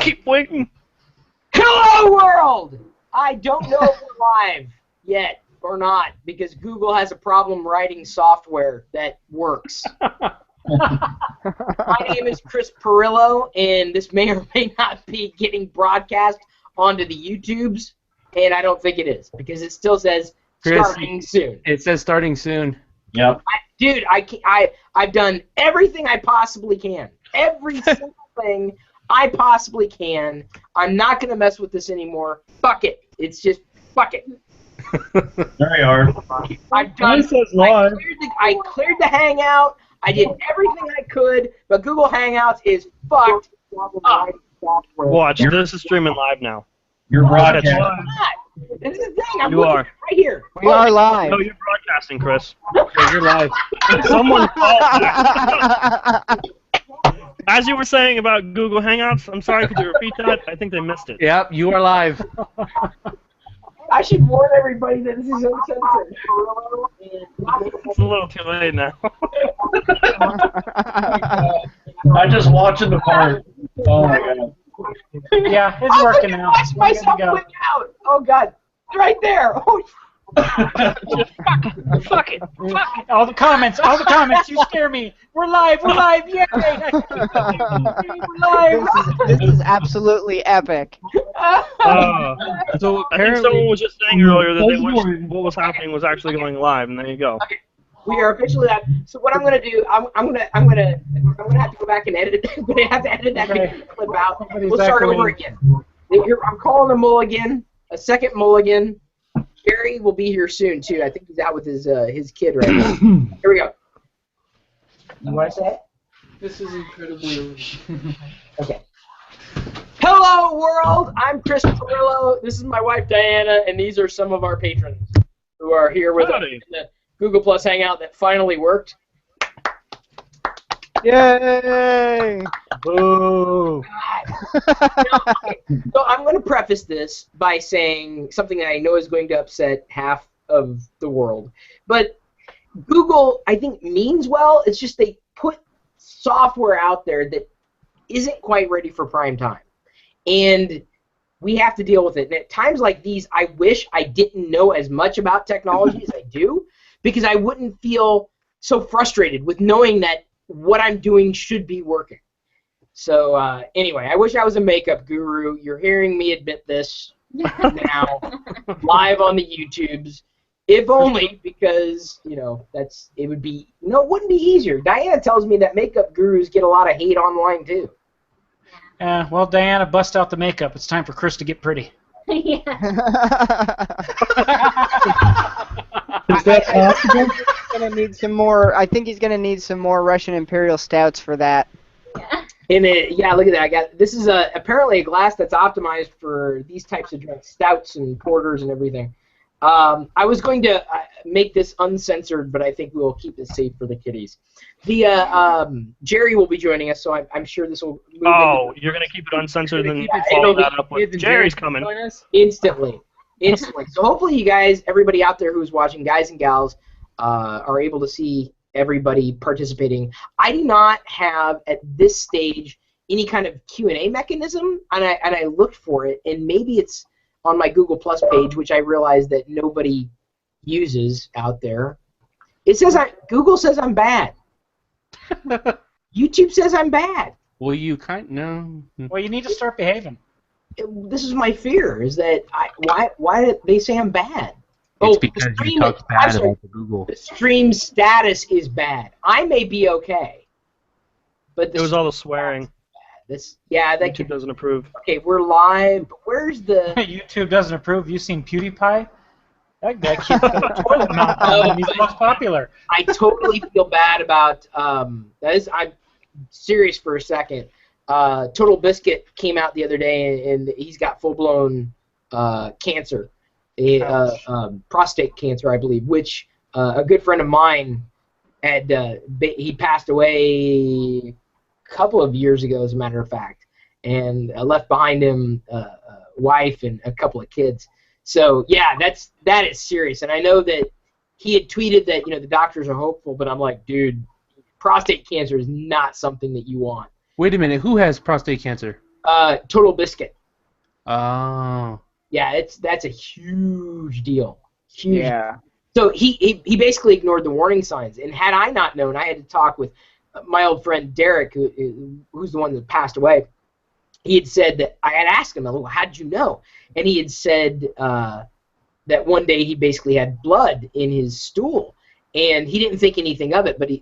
keep waiting. Hello, world! I don't know if we're live yet or not because Google has a problem writing software that works. My name is Chris Pirillo, and this may or may not be getting broadcast onto the YouTubes, and I don't think it is because it still says starting soon. It says starting soon. Yep. Dude, I've done everything I possibly can. Every single thing I possibly can. I'm not going to mess with this anymore. Fuck it. It's just, fuck it. There you are. I've done, I cleared the Hangout. I did everything I could, but Google Hangouts is fucked up. Watch, this is streaming live now. You're broadcasting. This is the thing. I'm You looking are. right here. We are live. No, you're broadcasting, Chris. Yeah, you're live. Someone called. As you were saying about Google Hangouts, I'm sorry, could you repeat that? I think they missed it. Yep, you are live. I should warn everybody that this is uncensored. It's a little too late now. I'm just watching the part. Oh my god. Yeah, it's working now. I watched myself quick out. Oh god, right there. Oh. Fuck it. All the comments, you scare me. We're live, yay! We're live. This is absolutely epic. So I think someone was just saying earlier that they wished what was happening was actually going live, and there you go. Okay. We are officially live. So what I'm gonna do, I'm gonna have to go back and edit it. I'm gonna have to edit that clip out. We'll start over again. I'm calling a mulligan, a second mulligan. Gary will be here soon too. I think he's out with his kid right now. Here we go. You want to say it? This is incredibly. Okay. Hello, world. I'm Chris Pirillo. This is my wife Diana, and these are some of our patrons who are here with us in the Google Plus Hangout that finally worked. Yay! Boo! So I'm going to preface this by saying something that I know is going to upset half of the world. But Google, I think, means well. It's just they put software out there that isn't quite ready for prime time. And we have to deal with it. And at times like these, I wish I didn't know as much about technology as I do, because I wouldn't feel so frustrated with knowing that what I'm doing should be working. So anyway, I wish I was a makeup guru. You're hearing me admit this now, live on the YouTubes. If only because, it would be, it wouldn't be easier. Diana tells me that makeup gurus get a lot of hate online too. Well, Diana, bust out the makeup. It's time for Chris to get pretty. Is that possible? Gonna need some more. I think he's gonna need some more Russian Imperial stouts for that. And yeah, look at that. This is apparently a glass that's optimized for these types of drinks, stouts and porters and everything. I was going to make this uncensored, but I think we'll keep it safe for the kiddies. Jerry will be joining us, so I'm sure this will move. Oh, you're going to keep it uncensored and then follow that up with Jerry's coming. Instantly. So hopefully you guys, everybody out there who's watching, guys and gals, are able to see everybody participating. I do not have, at this stage, any kind of Q&A mechanism, and I looked for it, and maybe it's on my Google Plus page, which I realize that nobody uses out there. It says Google says I'm bad. YouTube says I'm bad. Well, you no. Well, you need to start behaving. This is my fear: is that why did they say I'm bad? It's because you talked bad about the Google. The stream status is bad. I may be okay, but it was all the swearing. YouTube doesn't approve. Okay, we're live. But where's the YouTube doesn't approve? You seen PewDiePie? That kid's got a toilet mouth on and he's the most popular. I totally feel bad about that. I'm serious for a second. Total Biscuit came out the other day and he's got full-blown cancer, prostate cancer, I believe, which a good friend of mine had. He passed away couple of years ago, as a matter of fact, and left behind him a wife and a couple of kids. So yeah, that is serious. And I know that he had tweeted that the doctors are hopeful, but I'm like, dude, prostate cancer is not something that you want. Wait a minute, who has prostate cancer? Total Biscuit. Oh. Yeah, that's a huge deal. Huge. Yeah. So he basically ignored the warning signs, and had I not known, I had to talk with my old friend Derek, who's the one that passed away. He had said that I had asked him, well, how did you know? And he had said that one day he basically had blood in his stool, and he didn't think anything of it, but it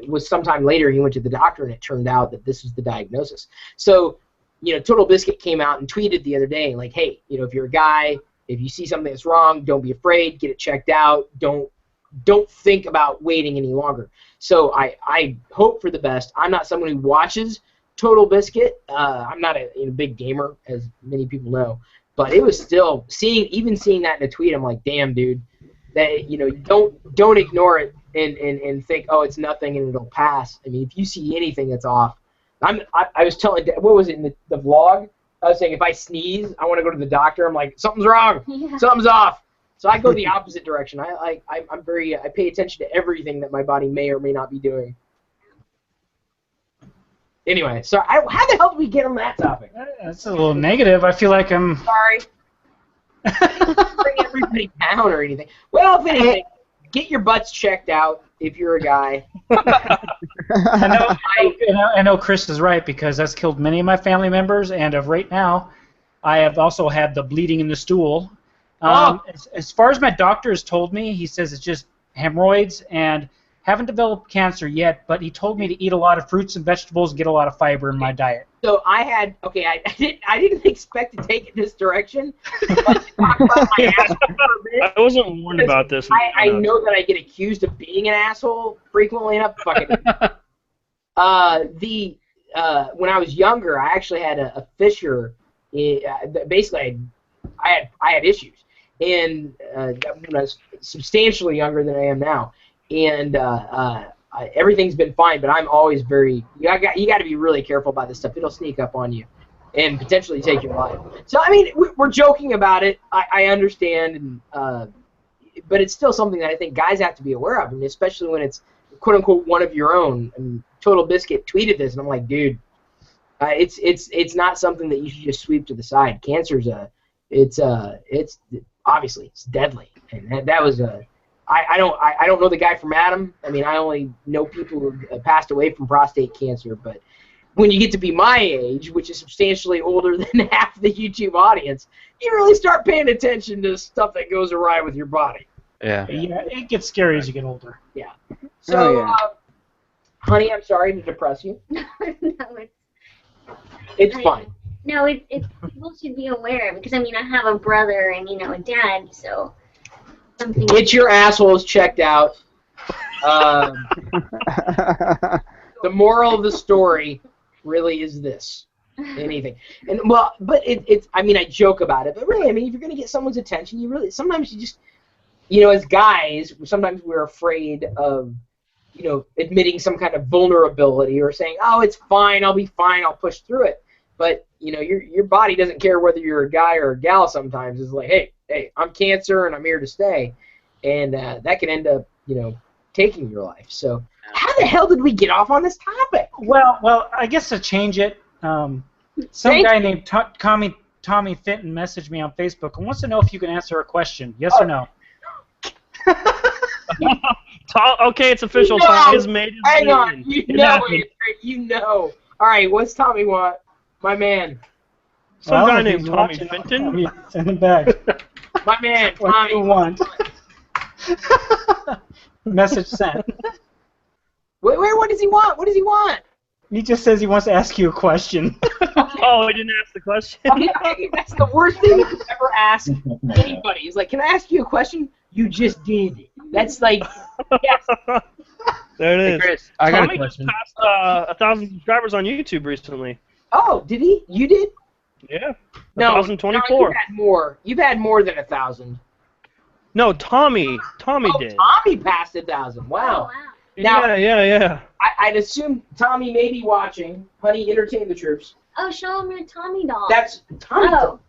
was sometime later he went to the doctor, and it turned out that this was the diagnosis. So, Total Biscuit came out and tweeted the other day, like, hey, if you're a guy, if you see something that's wrong, don't be afraid, get it checked out, don't think about waiting any longer. So I hope for the best. I'm not someone who watches Total Biscuit. I'm not a big gamer, as many people know, but it was still seeing that in a tweet. I'm like, damn, dude, that don't ignore it and think, oh, it's nothing and it'll pass. I mean, if you see anything that's off, I was telling, what was it in the vlog? I was saying if I sneeze, I want to go to the doctor. I'm like, something's wrong, something's off. So I go the opposite direction. I pay attention to everything that my body may or may not be doing. Anyway, so how the hell did we get on that topic? That's a little negative. I feel like I'm... Sorry. Bring everybody down or anything. Well, if anything, get your butts checked out if you're a guy. I know Chris is right, because that's killed many of my family members, and right now, I have also had the bleeding in the stool. As far as my doctor has told me, he says it's just hemorrhoids, and haven't developed cancer yet, but he told me to eat a lot of fruits and vegetables and get a lot of fiber in my diet. So I didn't expect to take it this direction. But to talk about my ass I wasn't warned about this. I know that I get accused of being an asshole frequently enough. When I was younger, I actually had a fissure. Basically, I had issues, and when I was substantially younger than I am now. And everything's been fine, but I'm always very. You got to be really careful about this stuff. It'll sneak up on you, and potentially take your life. So I mean, we're joking about it. I understand, and but it's still something that I think guys have to be aware of, and especially when it's quote unquote one of your own. And Total Biscuit tweeted this, and I'm like, dude, it's not something that you should just sweep to the side. Cancer's it's obviously it's deadly, and that was a. I don't know the guy from Adam. I mean, I only know people who have passed away from prostate cancer. But when you get to be my age, which is substantially older than half the YouTube audience, you really start paying attention to stuff that goes awry with your body. Yeah. Yeah, it gets scary as you get older. Yeah. So, honey, I'm sorry to depress you. No, It's fine. No, it's people should be aware, because I mean, I have a brother and a dad, so. Get your assholes checked out. The moral of the story really is this. Anything. And well, but it's I mean, I joke about it, but really, I mean, if you're going to get someone's attention, sometimes you just, as guys, sometimes we're afraid of, admitting some kind of vulnerability or saying, oh, it's fine, I'll be fine, I'll push through it. But, your body doesn't care whether you're a guy or a gal sometimes. It's like, hey, I'm cancer and I'm here to stay. And that can end up, taking your life. So how the hell did we get off on this topic? Well, I guess to change it, some guy named Tommy Fenton messaged me on Facebook and wants to know if you can answer a question. Yes or no? Okay, it's official. Tommy has made his Hang on. decision. You know. All right, what's Tommy want? My man. Some guy named Tommy Fenton. Send him back. My man, What Tommy. do you want? Message sent. Wait, what does he want? What does he want? He just says he wants to ask you a question. Oh, he didn't ask the question. Okay, that's the worst thing you could ever ask anybody. He's like, can I ask you a question? You just did. That's like, yes. There it Hey, is. Chris, I got Tommy a question. just passed 1,000 subscribers on YouTube recently. Oh, did he? You did? Yeah. No, 1,024. you've had more. You've had more than 1,000. No, Tommy. Tommy did. Tommy passed 1,000. Oh, Wow. wow. Now, Yeah. I'd assume Tommy may be watching. Honey, entertain the troops. Oh, show him your Tommy doll. That's Tommy. Oh,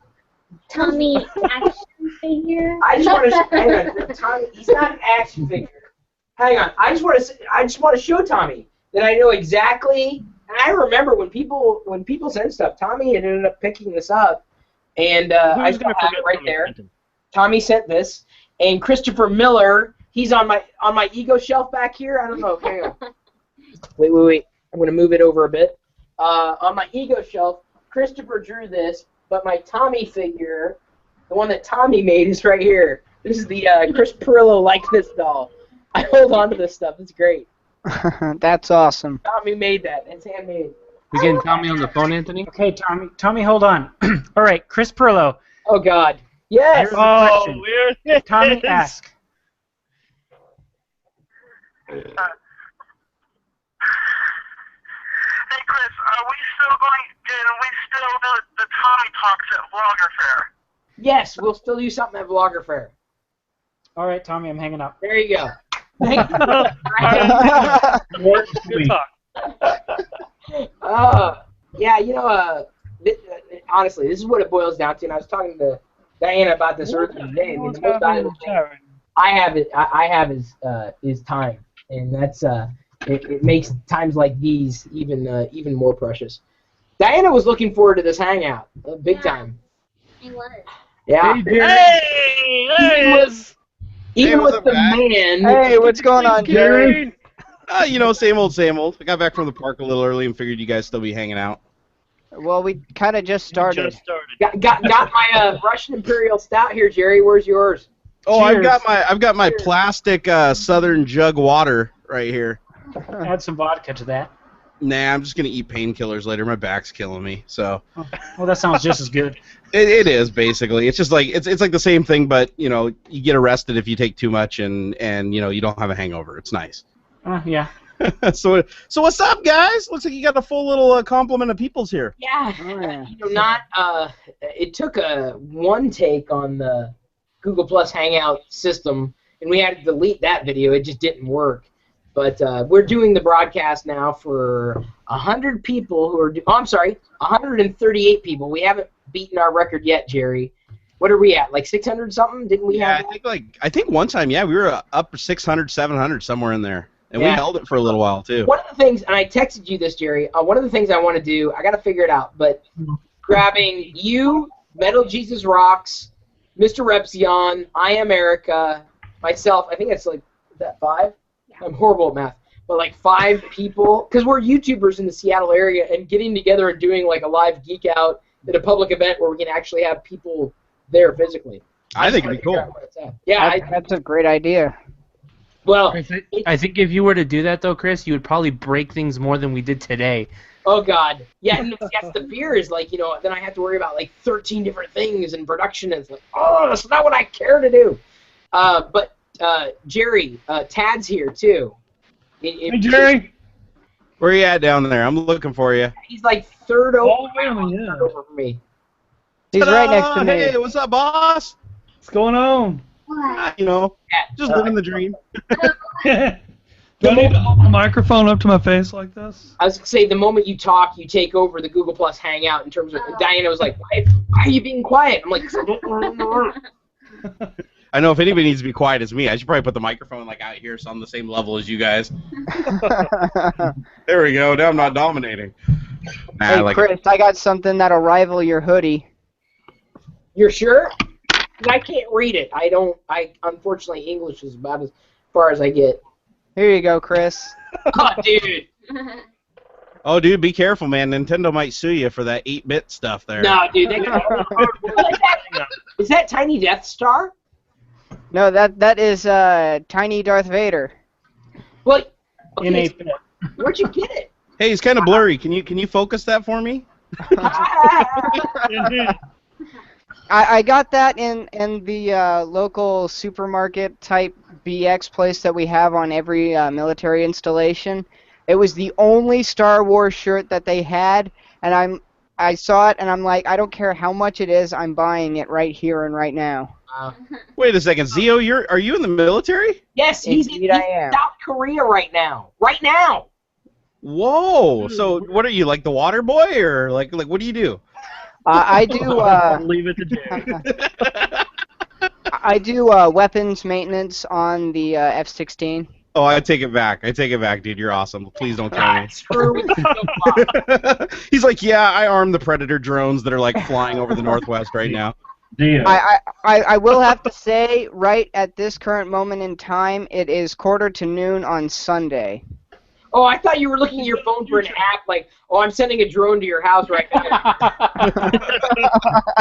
Tommy action figure. I just want to hang on. Tommy, he's not an action figure. Hang on. I just want to show Tommy that I know exactly I remember when people send stuff, Tommy had ended up picking this up, and I Who's still gonna have forget it right Tommy there. Fenton? Tommy sent this, and Christopher Miller, he's on my ego shelf back here. I don't know. Hang on. Wait. I'm gonna move it over a bit. On my ego shelf, Christopher drew this, but my Tommy figure, the one that Tommy made, is right here. This is the Chris Pirillo likeness doll. I hold on to this stuff. It's great. That's awesome. Tommy made that. It's handmade. We getting Tommy on the phone, Anthony? Okay, Tommy. Tommy, hold on. All right, Chris Pirillo. Oh God. Yes. Here's a Oh, question. weird. It Tommy, is. ask. Hey Chris, are we still do the Tommy Talks at Vlogger Fair? Yes, we'll still do something at Vlogger Fair. All right, Tommy, I'm hanging up. There you go. Thank you. Short and Good sweet. talk. Yeah, honestly, this is what it boils down to. And I was talking to Diana about this earlier today. I mean, the most valuable thing I have is time, and that's it makes times like these even more precious. Diana was looking forward to this hangout, big time. I was. Yeah. Hey, there he is. Even what's with up, the guys? man. Hey, what's going on, Jerry? Same old, same old. I got back from the park a little early and figured you guys still be hanging out. Well, we kind of just started. Just started. Got my Russian Imperial Stout here, Jerry. Where's yours? Oh, Cheers. I've got my plastic Southern jug water right here. Add some vodka to that. Nah, I'm just gonna eat painkillers later. My back's killing me, so Well, that sounds just as good. it is basically. It's just like it's like the same thing, but you get arrested if you take too much, and you don't have a hangover. It's nice. Yeah. So what's up, guys? Looks like you got a full little complement of peoples here. Yeah. Oh, yeah. It took one take on the Google Plus Hangout system, and we had to delete that video. It just didn't work. But we're doing the broadcast now for 100 people who are. 138 people. We haven't beaten our record yet, Jerry. What are we at? Like 600 something? Didn't we Yeah, have? I think one time, we were up 600, 700 somewhere in there, and we Yeah. held it for a little while too. One of the things, and I texted you this, Jerry. One of the things I want to do, I got to figure it out, but grabbing you, Metal Jesus Rocks, Mr. Repzion, I Am Erica, myself. I think it's like is that 5. I'm horrible at math, but like 5 people, because we're YouTubers in the Seattle area, and getting together and doing like a live geek out at a public event where we can actually have people there physically. I think just it'd be gotta figure cool. out where it's at. Yeah, That's a great idea. well, I think if you were to do that, though, Chris, you would probably break things more than we did today. oh God, yeah, and that's the fear is like, then I have to worry about like 13 different things in production, and it's like, oh, that's not what I care to do. But Jerry, Tad's here too. Hey, Jerry. Where you at down there? I'm looking for you. He's like third over, Oh, really? Yeah. third over for me. He's right next to me. Hey, what's up, boss? What's going on? What? Just living the dream. Do I need to hold my microphone up to my face like this? I was gonna say the moment you talk, you take over the Google Plus Hangout in terms of. Diana was like, why are you being quiet? I'm like, 'cause I don't know. I know if anybody needs to be quiet, it's me. I should probably put the microphone like out here so I'm the same level as you guys. There we go. Now I'm not dominating. Nah, Hey, like Chris, I got something that'll rival your hoodie. You're sure? 'Cause I can't read it. Unfortunately, English is about as far as I get. Here you go, Chris. Oh, dude. oh, dude, be careful, man. Nintendo might sue you for that 8-bit stuff there. No, dude. Is that Tiny Death Star? No, that is Tiny Darth Vader. Well, In okay, 8-bit. where'd you get it? Hey, it's kind of blurry. Can you focus that for me? I got that in the local supermarket type BX place that we have on every military installation. It was the only Star Wars shirt that they had, and I saw it and I'm like, I don't care how much it is, I'm buying it right here and right now. Wait a second, Zio, are you in the military? Yes, he's Indeed in I am. South Korea right now. Right now. Whoa! So what are you, like the water boy, or like what do you do? I do Leave it to Jerry. I do weapons maintenance on the F-16. Oh, I take it back. Dude. You're awesome. Please don't kill me. Screw it. He's like, yeah, I armed the Predator drones that are like flying over the Northwest right now. Deal. I will have to say, right at this current moment in time, it is 12:45 on Sunday. Oh, I thought you were looking at your phone for an app like, oh, I'm sending a drone to your house right now.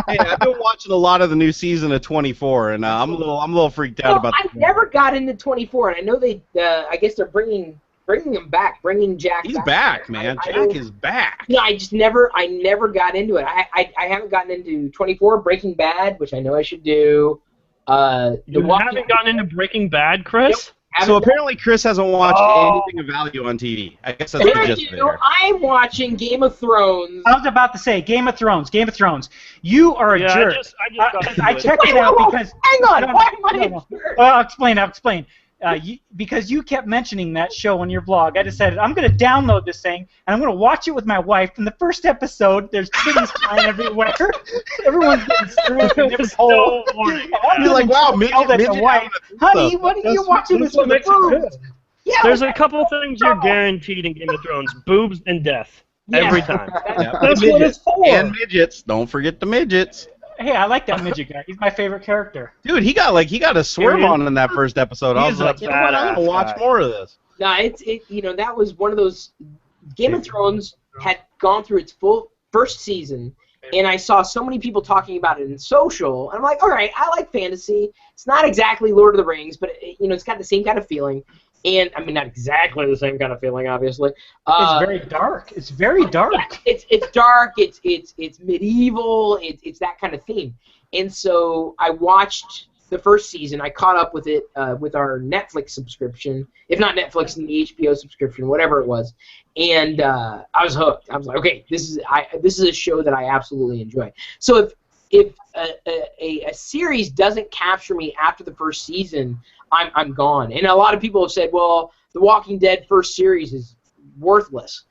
Hey, I've been watching a lot of the new season of 24, and I'm a little freaked out about. I never got into 24, and I know they, I guess they're bringing him back, bringing Jack. He's back, man. Jack is back. No, I never got into it. I haven't gotten into 24, Breaking Bad, which I know I should do. You haven't gotten into Breaking Bad, Chris? So apparently Chris hasn't watched anything of value on TV. I guess that's the gist of it. I'm watching Game of Thrones. I was about to say Game of Thrones. You are a jerk. I checked it out because. Hang on. Why am I a jerk? I'll explain. Because you kept mentioning that show on your blog, I decided I'm going to download this thing and I'm going to watch it with my wife. From the first episode, there's titties flying everywhere. Everyone's getting screwed in different holes. You're like, wow, honey, what are you watching this with the boobs? Yeah, there's a couple things you're guaranteed in Game of Thrones: boobs and death. Every time. That's what it's for. And midgets. Don't forget the midgets. Hey, I like that midget guy. He's my favorite character. Dude, he got a swerve on in that first episode. I was like, you know what? I'm gonna watch more of this. No, that was one of those. Game of Thrones had gone through its full first season, and I saw so many people talking about it in social, and I'm like, all right, I like fantasy. It's not exactly Lord of the Rings, but it's got the same kind of feeling. And I mean, not exactly the same kind of feeling, obviously. It's very dark. It's very dark. Yeah, it's dark. It's medieval. It's that kind of theme. And so I watched the first season. I caught up with it with our Netflix subscription, if not Netflix, and the HBO subscription, whatever it was. And I was hooked. I was like, okay, this is a show that I absolutely enjoy. So if a series doesn't capture me after the first season, I'm gone. And a lot of people have said, well, The Walking Dead first series is worthless.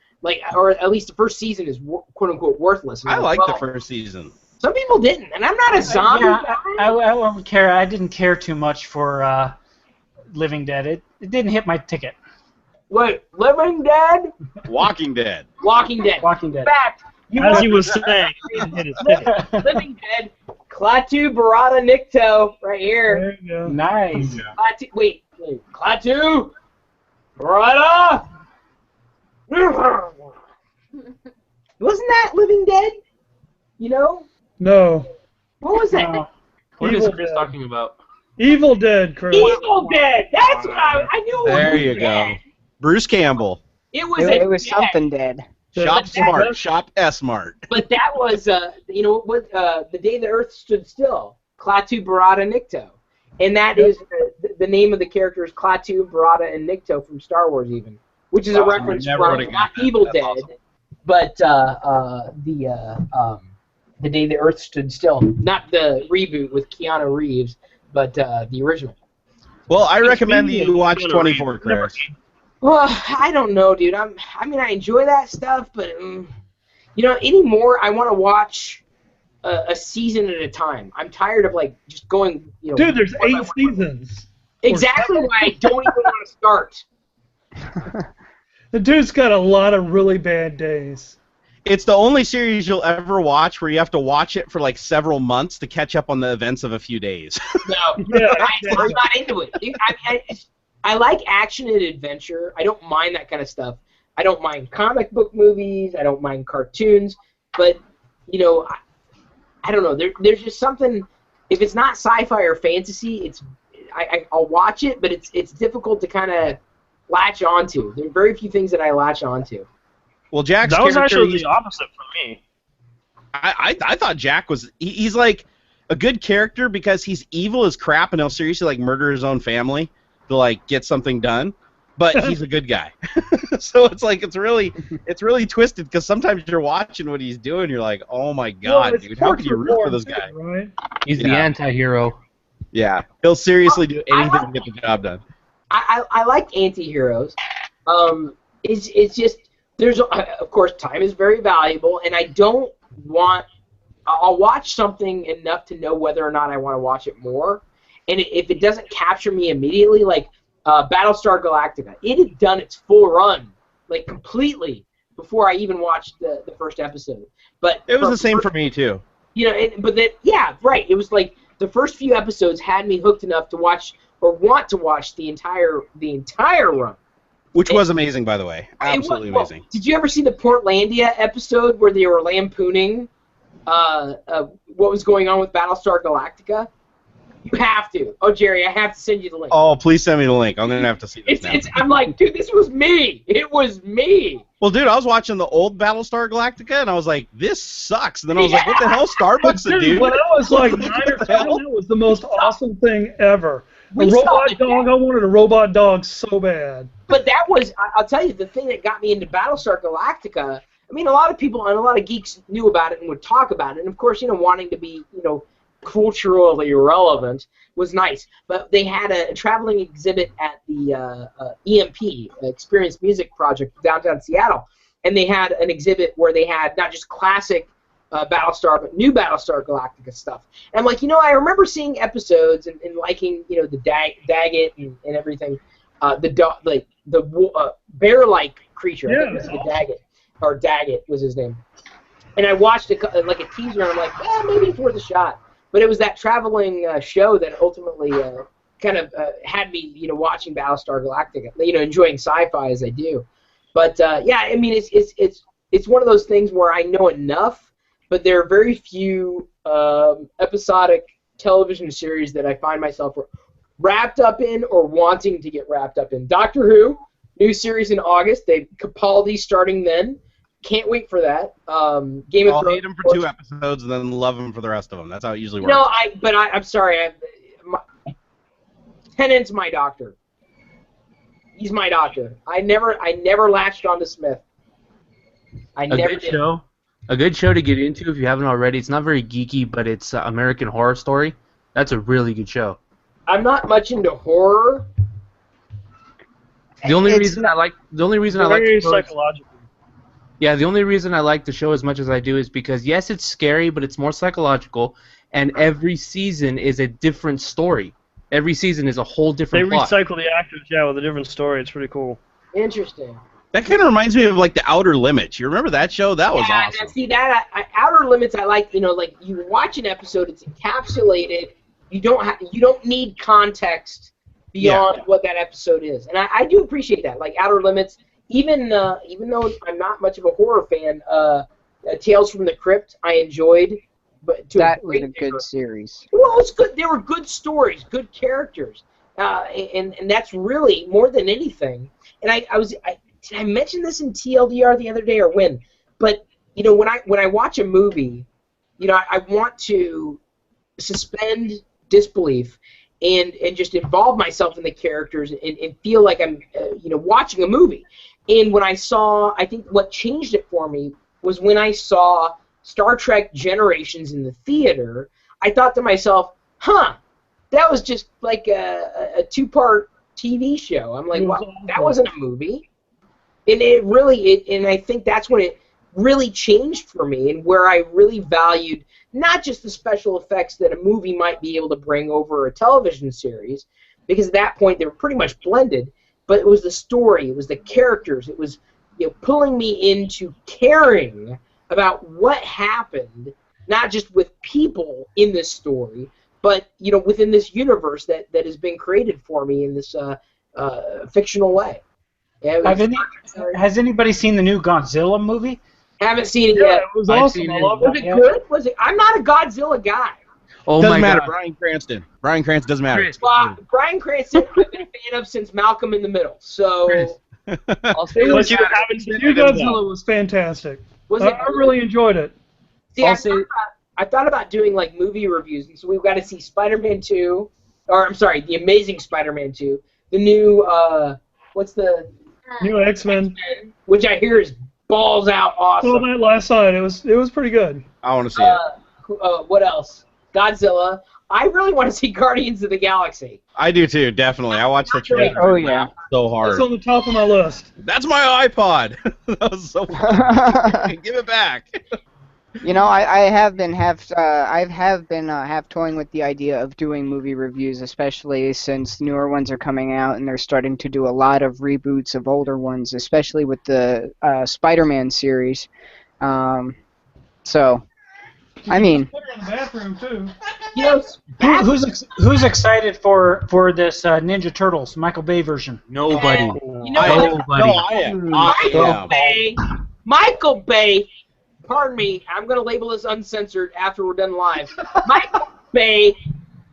Or at least the first season is quote unquote worthless. I like the first season. Some people didn't, and I'm not a zombie guy. I won't care. I didn't care too much for Living Dead. It didn't hit my ticket. What? Living Dead? Walking Dead. Walking Dead. Walking Dead. In fact, as he was saying, he didn't hit his ticket. Living Dead. Klaatu Barada Nikto, right here. There you go. Nice. Wait. Klaatu Barada. Wasn't that Living Dead? You know? No. What was that? What is Evil Chris Dead. talking about? Evil Dead, Chris. Evil Dead. That's what I knew. It There was you go. dead. Bruce Campbell. It was. It was dead. something dead. Shop smart. Shop S-smart. But that was, The Day the Earth Stood Still, Klaatu Barada Nikto. And that is, the name of the character is Klaatu, Barada, and Nikto from Star Wars even, which is a reference from, not Evil Dead, but The Day the Earth Stood Still. Not the reboot with Keanu Reeves, but the original. Well, I recommend that you watch 24, Chris. Well, I don't know, dude. I enjoy that stuff, but anymore, I want to watch a season at a time. I'm tired of just going. Dude, there's 8 seasons. Exactly why I don't even want to start. The dude's got a lot of really bad days. It's the only series you'll ever watch where you have to watch it for several months to catch up on the events of a few days. No, I'm not into it. I like action and adventure. I don't mind that kind of stuff. I don't mind comic book movies. I don't mind cartoons. But, I don't know. There's just something. If it's not sci-fi or fantasy, I'll watch it, but it's difficult to kind of latch onto. There are very few things that I latch onto. Well, Jack's that was character, actually the opposite for me. I thought Jack was he's like a good character because he's evil as crap and he'll seriously murder his own family to get something done, but he's a good guy. So it's really twisted because sometimes you're watching what he's doing, you're like, oh my god, dude, how can you root for this guy? Right? He's the anti-hero. Yeah, he'll seriously do anything to get the job done. I like anti-heroes. It's just of course time is very valuable, and I'll watch something enough to know whether or not I want to watch it more. And if it doesn't capture me immediately, Battlestar Galactica. It had done its full run, like completely, before I even watched the first episode. But It was the same for me too. You know, but then yeah, right. It was like the first few episodes had me hooked enough to watch or want to watch the entire run. Which was amazing, by the way. Absolutely amazing. Did you ever see the Portlandia episode where they were lampooning what was going on with Battlestar Galactica? You have to. Oh, Jerry, I have to send you the link. Oh, please send me the link. I'm going to have to see this now. I'm like, dude, this was me. It was me. Well, dude, I was watching the old Battlestar Galactica, and I was like, this sucks. And then I was like, what the hell, Starbucks, dude? When I was like 9 or 10, that was the most awesome thing ever. A robot dog, I wanted a robot dog so bad. But that was, I'll tell you, the thing that got me into Battlestar Galactica, I mean, a lot of people and a lot of geeks knew about it and would talk about it. And, of course, wanting to be, culturally relevant was nice. But they had a traveling exhibit at the EMP, Experience Music Project, downtown Seattle. And they had an exhibit where they had not just classic Battlestar, but new Battlestar Galactica stuff. And I'm like, I remember seeing episodes and liking, the Daggett and everything. The bear-like creature, I think it was the Daggett, or Daggett was his name. And I watched it like a teaser, and I'm like, maybe it's worth a shot. But it was that traveling show that ultimately kind of had me, watching Battlestar Galactica, enjoying sci-fi as I do. But yeah, I mean, it's one of those things where I know enough, but there are very few episodic television series that I find myself wrapped up in or wanting to get wrapped up in. Doctor Who, new series in August. Capaldi starting then. Can't wait for that. Game of Thrones. I'll hate him for 2 episodes and then love him for the rest of them. That's how it usually works. No, I'm sorry. Tennant's my doctor. He's my doctor. I never latched onto Smith. I never did. A good show to get into if you haven't already. It's not very geeky, but it's American Horror Story. That's a really good show. I'm not much into horror. The only reason I like psychological. Yeah, the only reason I like the show as much as I do is because, yes, it's scary, but it's more psychological, and every season is a different story. Every season is a whole different plot. They recycle the actors, with a different story. It's pretty cool. Interesting. That kind of reminds me of, like, The Outer Limits. You remember that show? That was awesome. See, Outer Limits, I like, like, you watch an episode, it's encapsulated. You don't need context beyond what that episode is. And I do appreciate that. Like, Outer Limits... Even though I'm not much of a horror fan, Tales from the Crypt I enjoyed, but that was a good series. Well, it's good. They were good stories, good characters, and that's really more than anything. And did I mention this in TLDR the other day or when? But when I watch a movie, I want to suspend disbelief and just involve myself in the characters and feel like I'm watching a movie. And when I think what changed it for me was when I saw Star Trek Generations in the theater, I thought to myself, that was just like a 2-part TV show. I'm like, wow, that wasn't a movie. And and I think that's when it really changed for me and where I really valued not just the special effects that a movie might be able to bring over a television series, because at that point they were pretty much blended, but it was the story, it was the characters, it was pulling me into caring about what happened, not just with people in this story, but within this universe that has been created for me in this fictional way. Has anybody seen the new Godzilla movie? Haven't seen it yet. It was awesome. Was it good? Was it? I'm not a Godzilla guy. Oh doesn't my matter. God. Bryan Cranston. Bryan Cranston doesn't matter. Well, Bryan Cranston I've been a fan of since Malcolm in the Middle. So. Godzilla was fantastic. I really enjoyed it. See, I thought about doing like movie reviews, and so we've got to see Spider-Man 2, or I'm sorry, The Amazing Spider-Man 2, the new what's the new X-Men, which I hear is balls out awesome. Saw that last night. It was pretty good. I want to see it. What else? Godzilla. I really want to see Guardians of the Galaxy. I do too, definitely. I watched the trailer. Oh yeah, so hard. It's on the top of my list. That's my iPod. That was so funny. Give it back. You know, I have been half toying with the idea of doing movie reviews, especially since newer ones are coming out and they're starting to do a lot of reboots of older ones, especially with the Spider-Man series. So, I mean, Put her in the bathroom too. You know, Who's excited for this Ninja Turtles Michael Bay version? Nobody. you know what? Nobody. No, I am. I Michael am. Bay. Michael Bay. Pardon me. I'm gonna label this uncensored after we're done live. Michael Bay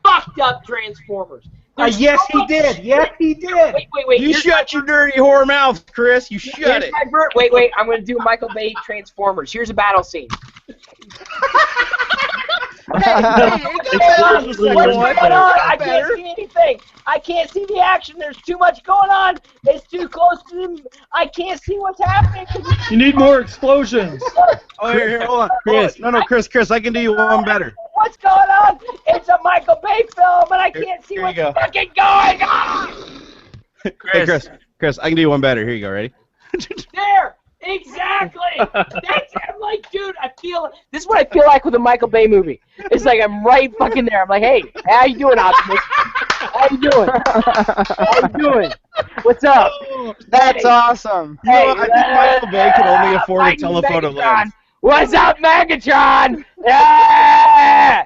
fucked up Transformers. There's Yes, so he much did. shit. Yes, he did. Wait. You Here's shut your dirty whore mouth, Chris. You shut here's it. my wait. I'm gonna do Michael Bay Transformers. Here's a battle scene. What's going on? I can't see anything. I can't see the action. There's too much going on. It's too close to them. I can't see what's happening. You need more explosions. Oh, here, hold on. Chris. No, Chris, I can do you one better. What's going on? It's a Michael Bay film, and I can't see Here you what's go. fucking going on. Hey, Chris, I can do you one better. Here you go. Ready? There. Exactly. That's it. I'm like, dude, this is what I feel like with a Michael Bay movie. It's like I'm right fucking there. I'm like, hey, how you doing, Optimus? How you doing? How you doing? What's up? that's awesome. You know what? I think Michael Bay could only afford a telephoto lens. What's up, Megatron? Yeah!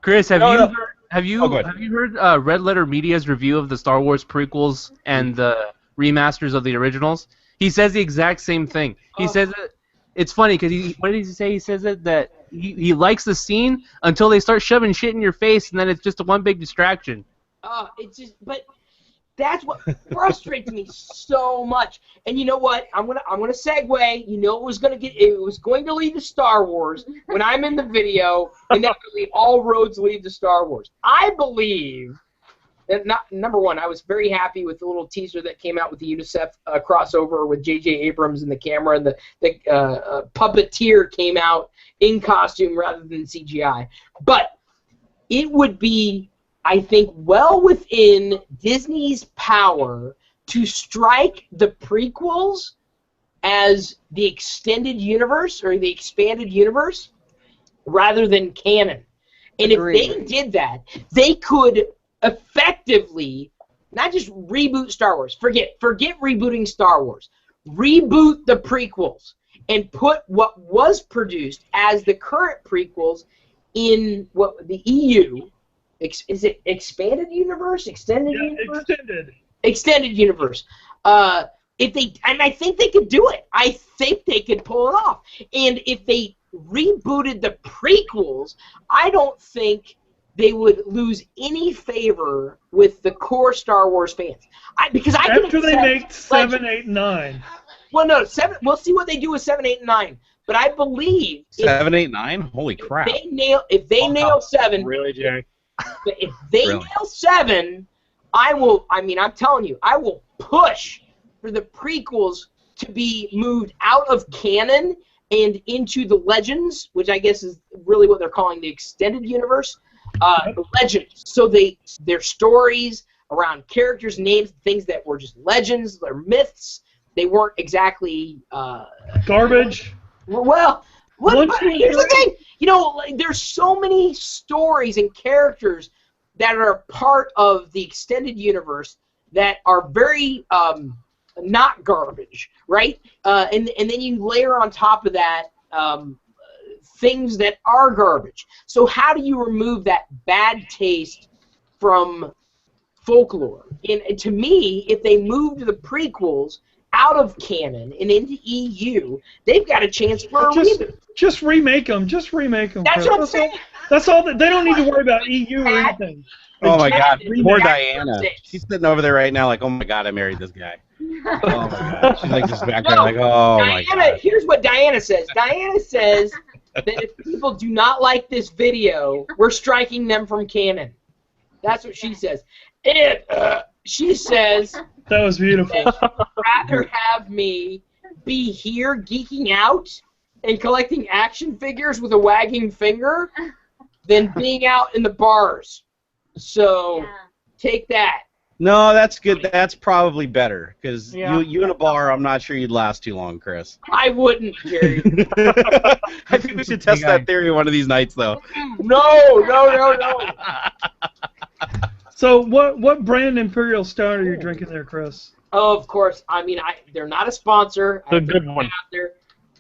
Chris, have No, you no. heard, have you Oh, go ahead. have you heard Red Letter Media's review of the Star Wars prequels and the remasters of the originals? He says the exact same thing. He says that it's funny because what did he say? He says that he likes the scene until they start shoving shit in your face, and then it's just one big distraction. But that's what frustrates me so much. And you know what? I'm gonna segue. You know, it was going to lead to Star Wars when I'm in the video, and definitely all roads lead to Star Wars. I believe. Number one, I was very happy with the little teaser that came out with the UNICEF crossover with J.J. Abrams and the camera, and the puppeteer came out in costume rather than CGI. But it would be, I think, well within Disney's power to strike the prequels as the extended universe or the expanded universe rather than canon. And Agreed. if they did that, they could effectively not just reboot Star Wars. Forget rebooting Star Wars. Reboot the prequels and put what was produced as the current prequels in what the EU. Is it expanded universe? Extended universe? Extended universe. I think they could do it. I think they could pull it off. And if they rebooted the prequels, I don't think they would lose any favor with the core Star Wars fans. After they make 7, 8, 9. Well, no, 7. We'll see what they do with 7, 8, and 9. But I believe 7, 8, 9. Holy crap! if they nail 7, Really, Jay? if they nail 7, I will. I mean, I'm telling you, I will push for the prequels to be moved out of canon and into the Legends, which I guess is really what they're calling the extended universe. The Legends. So their stories around characters, names, things that were just legends, they're myths. They weren't exactly Garbage. Well, but here's the thing. You know, like, there's so many stories and characters that are part of the extended universe that are very not garbage, right? And then you layer on top of that things that are garbage. So how do you remove that bad taste from folklore? And to me, if they moved the prequels out of canon and into EU, they've got a chance for a reboot. Just remake them. Just remake them. That's what I'm saying. That's all. They don't need to worry about EU or anything. Oh my God, poor Remake. Diana. She's sitting over there right now, like, oh my God, I married this guy. Oh my God. She's like just back there, like, oh my Diana, God. here's what Diana says. Diana says that if people do not like this video, we're striking them from canon. That's what she says. And she says That was beautiful. that she would rather have me be here geeking out and collecting action figures with a wagging finger than being out in the bars. So take that. No, that's good. That's probably better because Yeah. you in a bar, I'm not sure you'd last too long, Chris. I wouldn't, Jerry. I think we should test that theory one of these nights, though. No. So what brand Imperial Stout are you drinking there, Chris? Oh, of course. I mean, they're not a sponsor. The good one. Out there.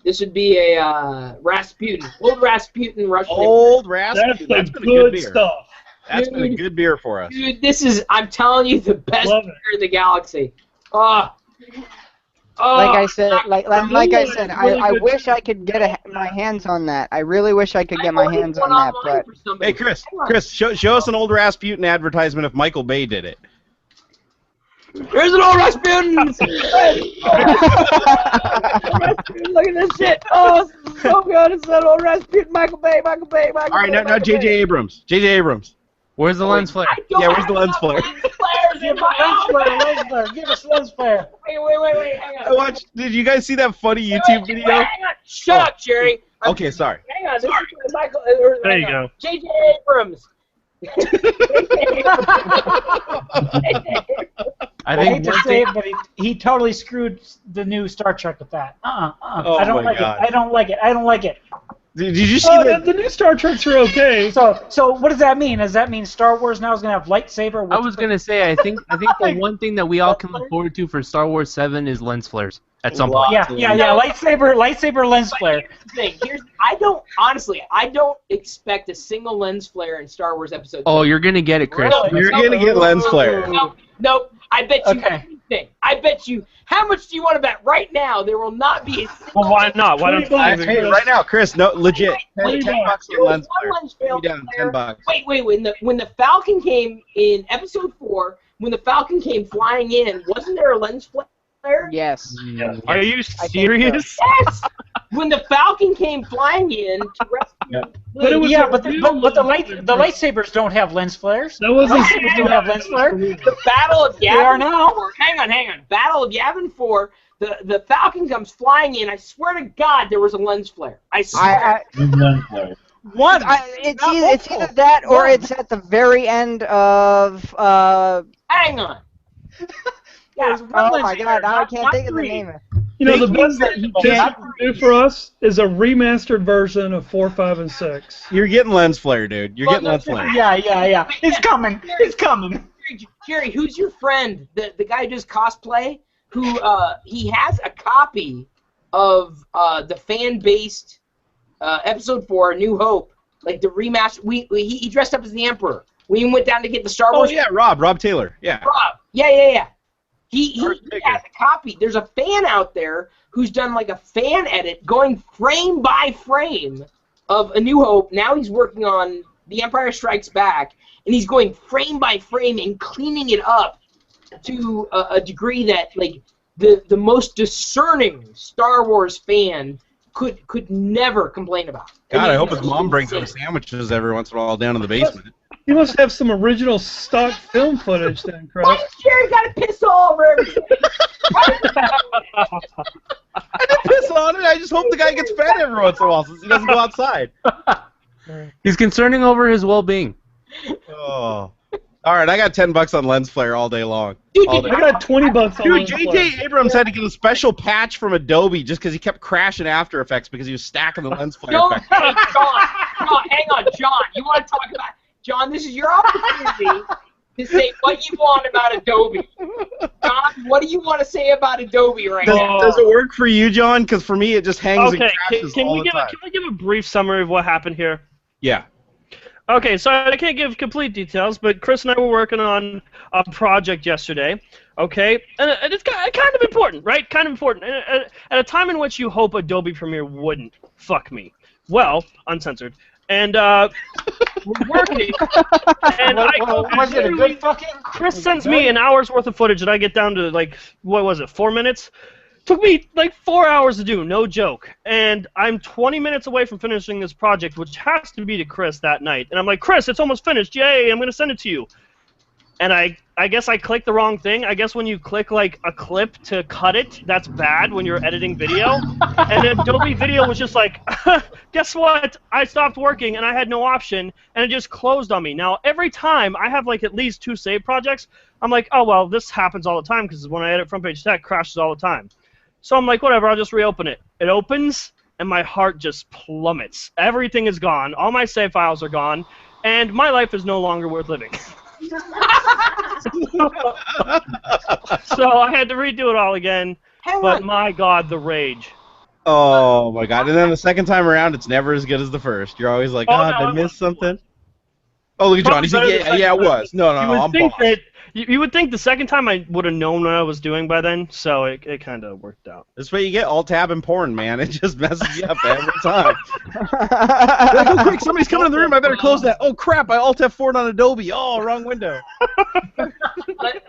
This would be a Rasputin, old Rasputin Russian. Old Rasputin. That's been the a good good beer. stuff. That's been a good beer for us. Dude, this is, I'm telling you, the best Love beer it. in the galaxy. Like I said, I good. wish I could get my hands on that. I really wish I could get my hands on that, but Hey, Chris, show us an old Rasputin advertisement if Michael Bay did it. Here's an old Rasputin! Look at this shit! Oh, it's so good! It's that old Rasputin, Michael Bay. All right, now J.J. Abrams. J.J. Abrams. Where's the lens flare? Yeah, where's the lens flare? Give us lens flare. Wait, hang on. Did you guys see that funny YouTube video? Hang on. Shut up, Jerry. Okay, sorry. Hang on. This is Michael. There you go. J.J. Abrams. I I think hate to one say thing, it, but he totally screwed the new Star Trek with that. Oh I don't my like God. it. I don't like it. Did you see The new Star Treks are okay. So what does that mean? Does that mean Star Wars now is gonna have lightsaber? I was gonna say I think the one thing that we all can look forward to for Star Wars 7 is lens flares at some point. Yeah. Lightsaber lens flare. I don't expect a single lens flare in Star Wars episode. Oh, you're gonna get it, Chris. Really? You're gonna get lens flare. No, I bet you Okay. anything. I bet you. How much do you want to bet right now there will not be a single Well, why not? Why don't Hey, right now, Chris, no, legit. Wait, $10 there on was lens one flare. lens flare. Be down, $10. Wait. When the Falcon came in episode 4, when the Falcon came flying in, wasn't there a lens flare? yes. Are you so. serious? Yes. When the Falcon came flying in to rescue. But it was But the lightsabers don't have lens flares. That wasn't. Lightsabers don't have lens flare. The Battle of Yavin. They are now. 4, hang on. Battle of Yavin 4. The Falcon comes flying in. I swear to God, there was a lens flare. I swear. What? It's either that or it's at the very end of. Hang on. There's one Oh lens my flare, God! Now I not can't think of the three. name of it. You know, the best that you can do for us is a remastered version of 4, 5, and 6. You're getting lens flare, dude. You're getting lens flare. Yeah. It's coming. Jerry, who's your friend? The guy who does cosplay? Who he has a copy of the fan-based episode 4, New Hope, like the remaster. He dressed up as the Emperor. We went down to get the Star Oh Wars. yeah, Rob Taylor. Yeah. Rob. Yeah. He First figure. has a copy. There's a fan out there who's done like a fan edit, going frame by frame of A New Hope. Now he's working on The Empire Strikes Back, and he's going frame by frame and cleaning it up to a degree that like the most discerning Star Wars fan could never complain about. God, I hope his mom brings him sandwiches every once in a while down in the basement. You must have some original stock film footage then, Chris. Why does Jerry got to piss all over everything? I didn't piss on it. I just hope the guy gets fed every once in a while since he doesn't go outside. He's concerning over his well-being. Oh. All right, I got $10 on lens flare all day long. Dude, All day. I got $20 on Dude, lens J.J. flare. Abrams had to get a special patch from Adobe just because he kept crashing After Effects because he was stacking the lens flare Don't, effect. hey, John, hang on, John. You want to talk about John? This is your opportunity to say what you want about Adobe. John, what do you want to say about Adobe right now? Does it work for you, John? Because for me, it just hangs and Okay, crashes can all we the give time. can we give a brief summary of what happened here? Yeah. Okay, so I can't give complete details, but Chris and I were working on a project yesterday, okay? And it's kind of important, right? Kind of important. At a time in which you hope Adobe Premiere wouldn't fuck me. Well, uncensored. And we're working. And Was it a good fucking? Chris sends me an hour's worth of footage, and I get down to, like, what was it, 4 minutes? Took me like 4 hours to do, no joke. And I'm 20 minutes away from finishing this project, which has to be to Chris that night. And I'm like, Chris, it's almost finished. Yay, I'm going to send it to you. and I guess I clicked the wrong thing. I guess when you click like a clip to cut it, that's bad when you're editing video. And then Adobe Video was just like, guess what? I stopped working and I had no option, and it just closed on me. Now every time I have like at least 2 save projects, I'm like, oh well, this happens all the time because when I edit front page tech, it crashes all the time. So I'm like, whatever, I'll just reopen it. It opens, and my heart just plummets. Everything is gone. All my save files are gone, and my life is no longer worth living. So I had to redo it all again, but my God, the rage. Oh my God! And then the second time around, it's never as good as the first. You're always like, oh, did I miss something? Oh, look at John. He's like, yeah, it was. No, I'm boss. You would think the second time I would have known what I was doing by then, so it kind of worked out. That's what you get, Alt-Tab and porn, man. It just messes you up every time. Like, oh, quick, somebody's coming in the room. I better close that. Oh, crap, I Alt-F4'd on Adobe. Oh, wrong window.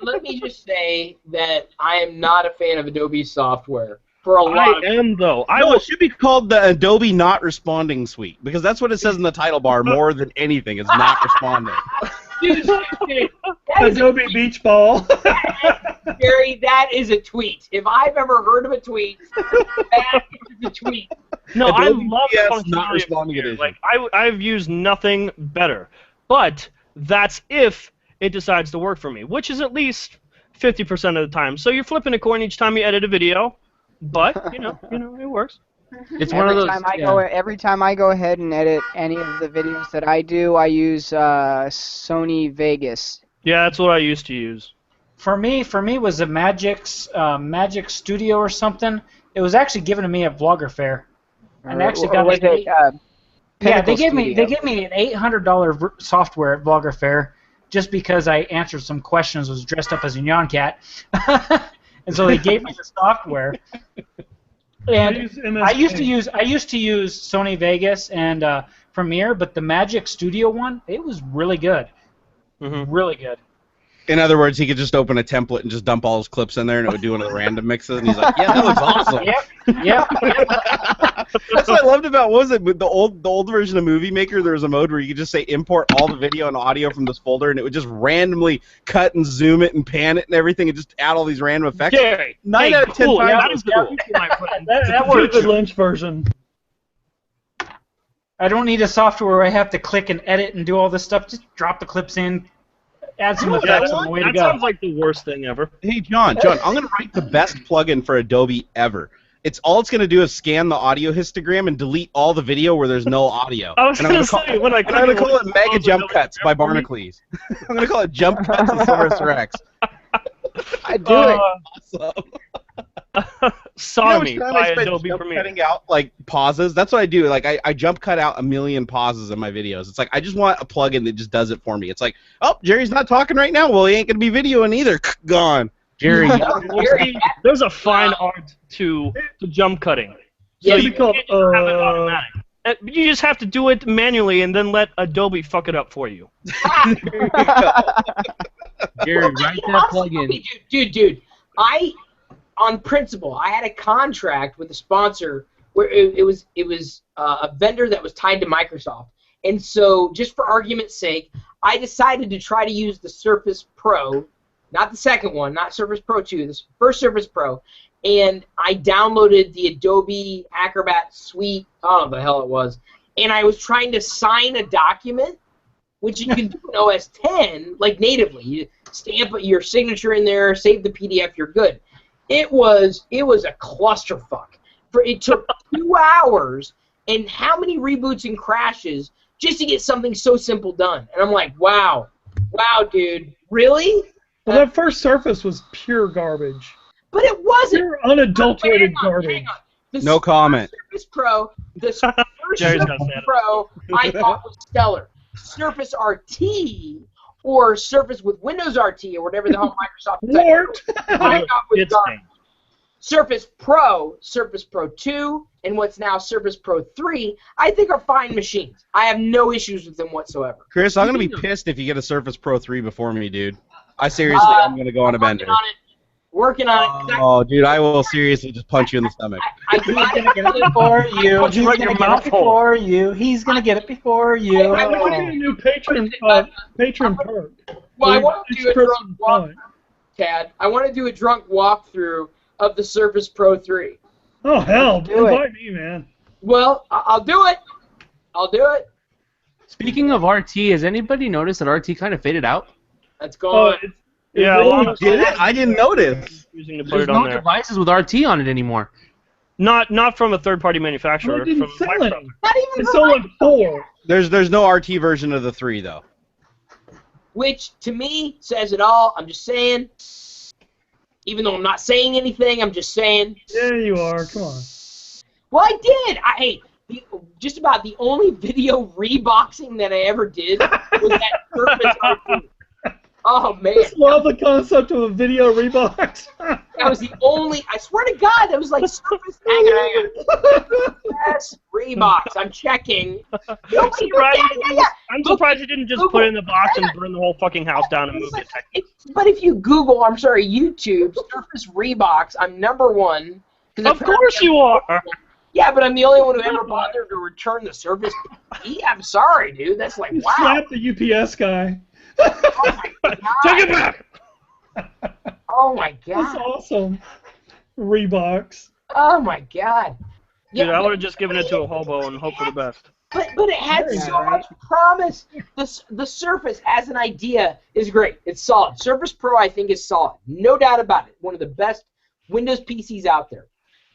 Let me just say that I am not a fan of Adobe software. For a lot I am, though. It should be called the Adobe Not Responding Suite, because that's what it says in the title bar more than anything. It's not responding. Dude, Adobe Beach Ball. Gary, that is a tweet. If I've ever heard of a tweet, that is a tweet. No, Adobe I love PS functionality not responding of Premiere. edition. Like I've used nothing better, but that's if it decides to work for me, which is at least 50% of the time. So you're flipping a coin each time you edit a video, but you know, it works. It's one of those. Every time I go ahead and edit any of the videos that I do, I use Sony Vegas. Yeah, that's what I used to use. For me, it was a Magic Studio or something. It was actually given to me at Vlogger Fair, and actually got me. They gave me an $800 software at Vlogger Fair just because I answered some questions, was dressed up as a Nyan Cat, and so they gave me the software. And I used to use Sony Vegas and Premiere, but the Magic Studio one, it was really good. Really good. In other words, he could just open a template and just dump all his clips in there, and it would do one of the random mixes, and he's like, yeah, that looks awesome. Yep. That's what I loved about, what was it, with the old version of Movie Maker, there was a mode where you could just say import all the video and audio from this folder, and it would just randomly cut and zoom it and pan it and everything, and just add all these random effects. Gary, 9 out of 10 times. That is cool. That works. The Lynch version. I don't need a software where I have to click and edit and do all this stuff. Just drop the clips in, add some effects, and away to go. That sounds like the worst thing ever. Hey, John, I'm going to write the best plugin for Adobe ever. It's going to do is scan the audio histogram and delete all the video where there's no audio. I was going to say, when I'm going to call it Mega Jump Cuts by Barnacles. I'm going to call it Jump Cuts of Saurus Rex. I do it. Awesome. Sodomy by Adobe Premiere. Cutting out like pauses. That's what I do. Like I jump cut out a million pauses in my videos. It's like I just want a plugin that just does it for me. It's like, oh, Jerry's not talking right now. Well, he ain't gonna be videoing either. Gone. Jerry. There's a fine art to jump cutting. Yeah, so you can't just have it automatic. You just have to do it manually and then let Adobe fuck it up for you. Jerry, write that plugin. Dude, on principle, I had a contract with a sponsor where it was a vendor that was tied to Microsoft, and so just for argument's sake, I decided to try to use the Surface Pro, not the second one, not Surface Pro 2, the first Surface Pro, and I downloaded the Adobe Acrobat Suite, I don't know what the hell it was, and I was trying to sign a document, which you can do in OS 10, like natively. You stamp your signature in there, save the PDF, you're good. It was a clusterfuck. It took 2 hours and how many reboots and crashes just to get something so simple done. And I'm like, wow, dude, really? Well, that first Surface was pure garbage. But it wasn't. Pure unadulterated garbage. No comment. Surface Pro, the first Surface Pro, I thought was stellar. Surface RT or Surface with Windows RT or whatever the hell Microsoft I thought was garbage. Surface Pro, Surface Pro 2, and what's now Surface Pro 3, I think are fine machines. I have no issues with them whatsoever. Chris, I'm going to be pissed if you get a Surface Pro 3 before me, dude. I seriously, I'm going to go on a bender. Working on it. Oh, dude, I will seriously just punch you in the stomach. He's going to get it before you. He's going to get it before you. He's going to get it before you. I'm getting a new patron perk. Well, I want to do a Chris drunk walk, Tad. I want to do a drunk walkthrough of the Surface Pro 3. Oh hell, Do it. invite me, man. Well, I'll do it. I'll do it. Speaking of RT, has anybody noticed that RT kind of faded out? That's Oh, gone. Yeah, a lot of Did it? I didn't notice. using to put There's it on no there. devices with RT on it anymore. Not from a third-party Well, manufacturer. it didn't From sell Microsoft. any. Not even It's for only Microsoft. 4. There's no RT version of the 3 though. Which, to me, says it all. I'm just saying. Even though I'm not saying anything, I'm just saying. Yeah, you are. Come on. Well, I did. Just about the only video reboxing that I ever did was that Surface RT. Oh, man. I just love the concept of a video rebox. That was the only, I swear to God, that was like Surface. Hang on. Yes, Rebox. I'm checking. I'm surprised he didn't just put it in the box and burn the whole fucking house down and move it. But if you Google, YouTube, Surface Rebox, I'm #1. Of course you are. Yeah, but I'm the only one who ever bothered to return the Surface P. I'm sorry, dude. That's like, wow. Slap the UPS guy. Oh my God. Take it back. Oh my That's God. awesome. Rebox. Oh my God. Dude, I would have just given it to a hobo and hoped for the best. But it had so much promise. The Surface as an idea is great. It's solid. Surface Pro, I think, is solid. No doubt about it. One of the best Windows PCs out there.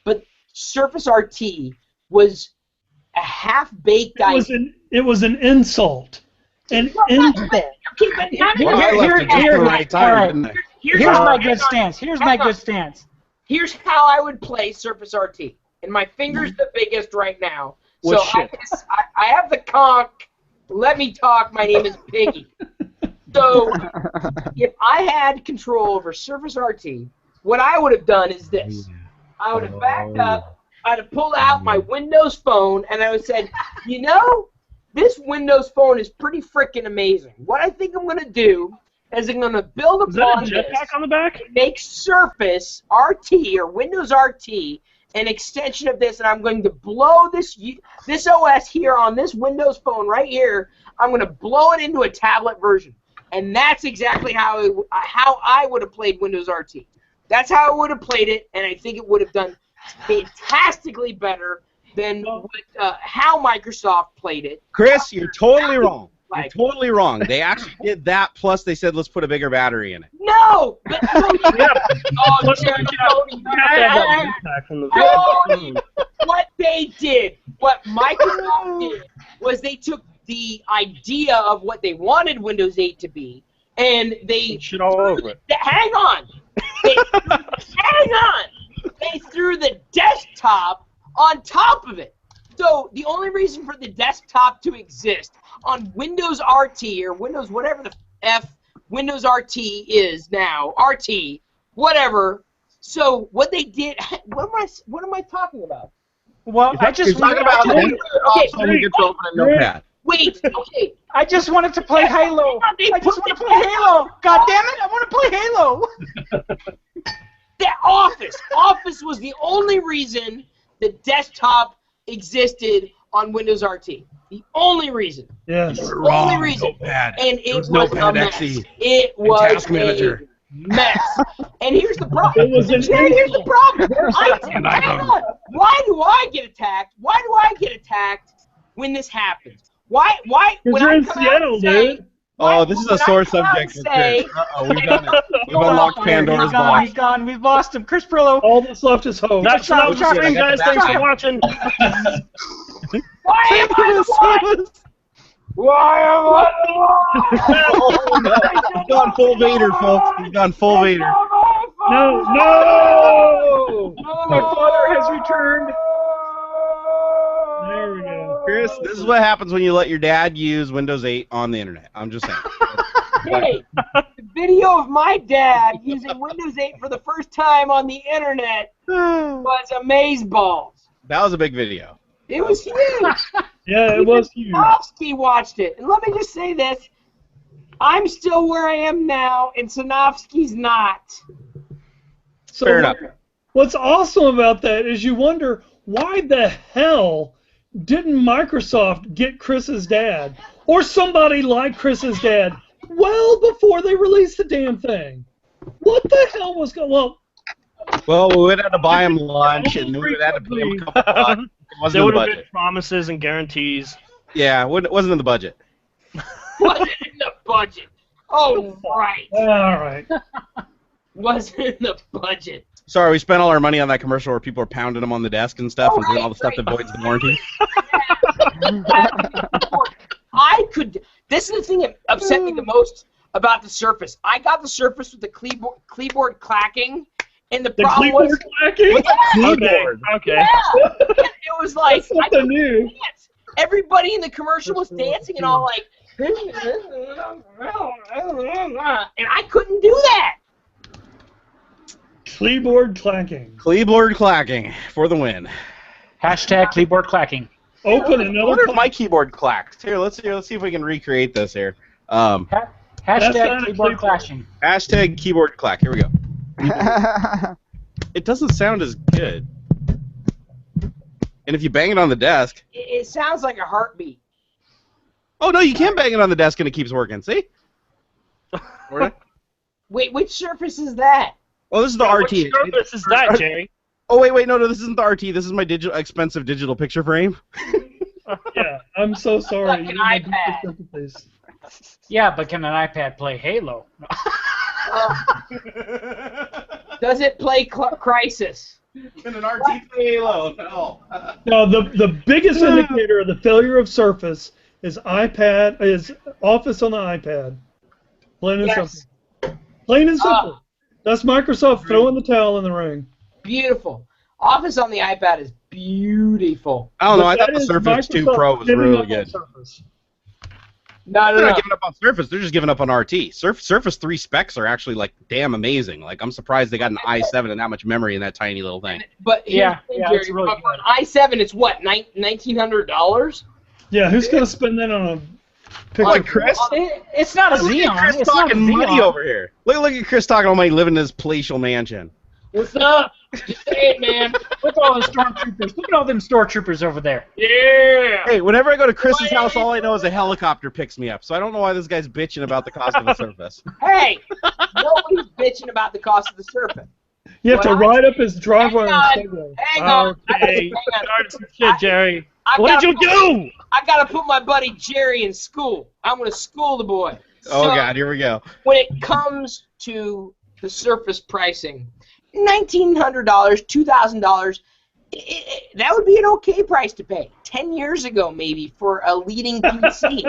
But Surface RT was a half-baked idea. It was an insult. An insult. Okay, but Here's my good stance. Here's my good stance. Here's how I would play Surface RT. And my finger's the biggest right now. What So shit? I have the conch. Let me talk. My name is Piggy. So if I had control over Surface RT, what I would have done is this. I would have backed up. I'd have pulled out my Windows phone, and I would have said, you know, this Windows phone is pretty freaking amazing. What I think I'm going to do is I'm going to build Is that upon a this jetpack on the back? and make Surface RT or Windows RT an extension of this, and I'm going to blow this OS here on this Windows phone right here. I'm going to blow it into a tablet version, and that's exactly how I would have played Windows RT. That's how I would have played it, and I think it would have done fantastically better than how Microsoft played it. Chris, you're totally wrong. You're totally wrong. They actually did that, plus they said, let's put a bigger battery in it. No! But, what they did, what Microsoft did, was they took the idea of what they wanted Windows 8 to be, and they Shit all over it. hang on! Hang on! They threw the desktop on top of it. So the only reason for the desktop to exist on Windows RT or Windows whatever the F Windows RT is now, RT, whatever. So what they did, what am I talking about? Well, I just wanted Wait, okay. I just wanted to play Halo. I just want to play Halo. God damn it! I want to play Halo. The Office was the only reason the desktop existed on Windows RT. The only reason. Yes. The only reason. Notepad. And it was Notepad a mess. XE. It And was Task Manager. a mess. And here's the problem. It was an Here's the problem. And Hang on. Why do I get attacked? Why do I get attacked when this happens? Why? Because you're in Seattle, dude. Oh, this is a sore subject for Chris. Uh-oh, we've done it. We've unlocked Pandora's box. He's gone. We've lost him. Chris Pirillo. All that's left is hope. That's what I was saying, guys. Thanks for watching. Why am I? He's gone full Vader, folks. He's gone full Vader. No! My father has returned. There we go. Chris, this is what happens when you let your dad use Windows 8 on the internet. I'm just saying. Hey, the video of my dad using Windows 8 for the first time on the internet was amazeballs. That was a big video. It was huge. Yeah, it was huge. Sanofsky watched it. And let me just say this. I'm still where I am now, and Sanofsky's not. So Fair enough. What's awesome about that is you wonder why the hell didn't Microsoft get Chris's dad or somebody like Chris's dad well before they released the damn thing. What the hell was going on? Well, we would have to buy him lunch, and we would have to pay him a couple bucks. It wasn't There in the would have been budget. promises and guarantees. Yeah, it wasn't in the budget. Wasn't in the budget. Oh, right. All right. Wasn't in the budget. Sorry, we spent all our money on that commercial where people are pounding them on the desk and stuff and doing all the stuff that voids the warranty. This is the thing that upset me the most about the Surface. I got the Surface with the keyboard clacking, and the problem was clacking? with the Keyboard. Okay. Yeah. It was like That's something new. everybody in the commercial was dancing and all like, and I couldn't do that. Keyboard clacking. Keyboard clacking for the win. Hashtag keyboard clacking. Open I another. wonder if my keyboard clacked. Here, let's see if we can recreate this here. Hashtag not a keyboard keyboard. clashing. Hashtag keyboard clack. Here we go. It doesn't sound as good. And if you bang it on the desk, It sounds like a heartbeat. oh no, you can bang it on the desk and it keeps working. See? Wait, which Surface is that? Oh, this is the What RT. service is that, Jerry? Oh wait, no, this isn't the RT. This is my expensive digital picture frame. Yeah, I'm so sorry. Like an You need my iPad. deepest sympathies. Yeah, but can an iPad play Halo? Does it play Crisis? In an RT Halo, no. Now, the biggest indicator of the failure of Surface is Office on the iPad. Plain and Yes. simple. Plain and simple. That's Microsoft throwing the towel in the ring. Beautiful. Office on the iPad is beautiful. I don't know. But I thought that the is Surface 2 Microsoft Pro was giving really up on good. Surface. No, They're not giving up on Surface. They're just giving up on RT. Surface 3 specs are actually like damn amazing. Like I'm surprised they got an i7 and that much memory in that tiny little thing. But Yeah, here's the thing, yeah, Jerry, it's really but for an i7, it's what, $1,900? Yeah, who's going to spend that on a picture? Like Chris? It's not a Look at Xeon. Chris It's not a talking money Xeon. over here. Look at Chris talking about money living in his palatial mansion. What's up? Just say it, man. Look at all the stormtroopers. Look at all them stormtroopers over there. Yeah. Hey, whenever I go to Chris's house, all I know is a helicopter picks me up. So I don't know why this guy's bitching about the cost of the Surface. Hey, nobody's bitching about the cost of the Surface. You have to Well, ride up his driveway on Hang Segway. Hang on. Okay, Hang started some shit, Jerry. I What did gotta you do? I gotta put my buddy Jerry in school. I'm gonna school the boy. Oh, So, God, here we go. when it comes to the Surface pricing, $1,900, $2,000, that would be an okay price to pay. 10 years ago, maybe, for a leading PC.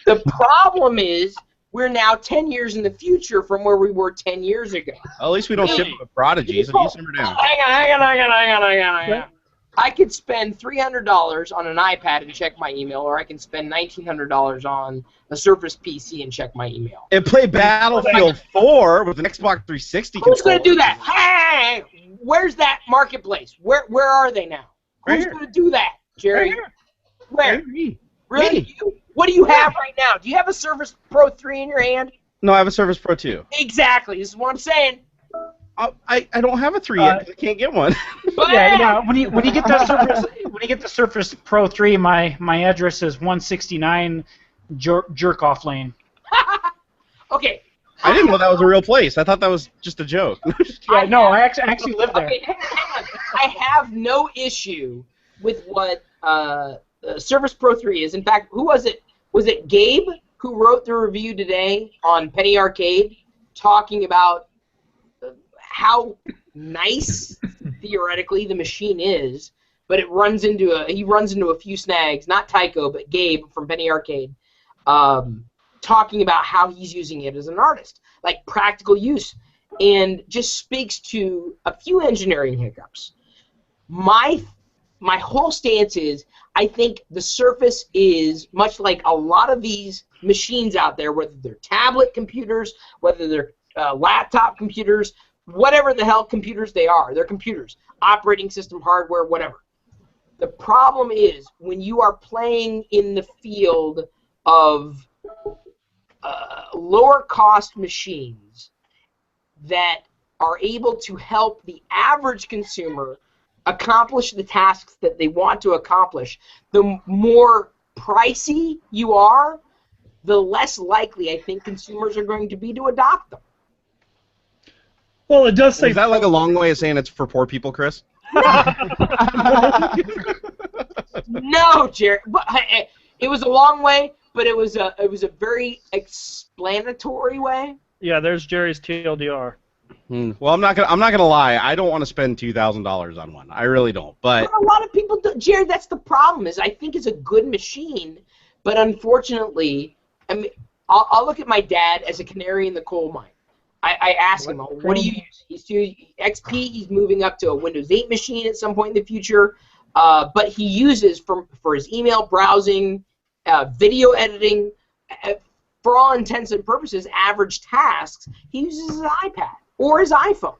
The problem is we're now 10 years in the future from where we were 10 years ago. At least we don't ship with Prodigy, so you simmer down. Hang on. I could spend $300 on an iPad and check my email, or I can spend $1,900 on a Surface PC and check my email. And play Battlefield 4 with an Xbox 360 Who's going to do controller. that? Hey, where's that marketplace? Where are they now? Right Who's here. going to do that, Jerry? Right here. Where? Me. Really? Me. What do you have right now? Do you have a Surface Pro 3 in your hand? No, I have a Surface Pro 2. Exactly. This is what I'm saying. I don't have a 3 yet 'cause I can't get one. But Yeah. When you get the Surface Pro 3, my address is 169 Jerk Off Lane. Okay. I didn't know that was a real place. I thought that was just a joke. Yeah, no, I actually live there. Okay, hang on. I have no issue with what Surface Pro 3 is. In fact, who was it? Was it Gabe who wrote the review today on Penny Arcade talking about how nice, theoretically, the machine is, but he runs into a few snags, not Tycho, but Gabe from Penny Arcade, talking about how he's using it as an artist, like practical use, and just speaks to a few engineering hiccups. My whole stance is, I think the Surface is much like a lot of these machines out there, whether they're tablet computers, whether they're laptop computers, whatever the hell computers they are. They're computers, operating system, hardware, whatever. The problem is when you are playing in the field of lower cost machines that are able to help the average consumer accomplish the tasks that they want to accomplish, the more pricey you are, the less likely I think consumers are going to be to adopt them. Well, it does say. Is that like a long way of saying it's for poor people, Chris? No, Jerry. But, it was a long way, but it was a very explanatory way. Yeah, there's Jerry's TLDR. Well, I'm not gonna lie. I don't want to spend $2,000 on one. I really don't. But a lot of people do. Jerry, that's the problem. Is I think it's a good machine, but unfortunately, I mean, I'll look at my dad as a canary in the coal mine. I ask him, what do you use? He's to XP. He's moving up to a Windows 8 machine at some point in the future. But he uses for his email browsing, video editing, for all intents and purposes, average tasks. He uses his iPad or his iPhone.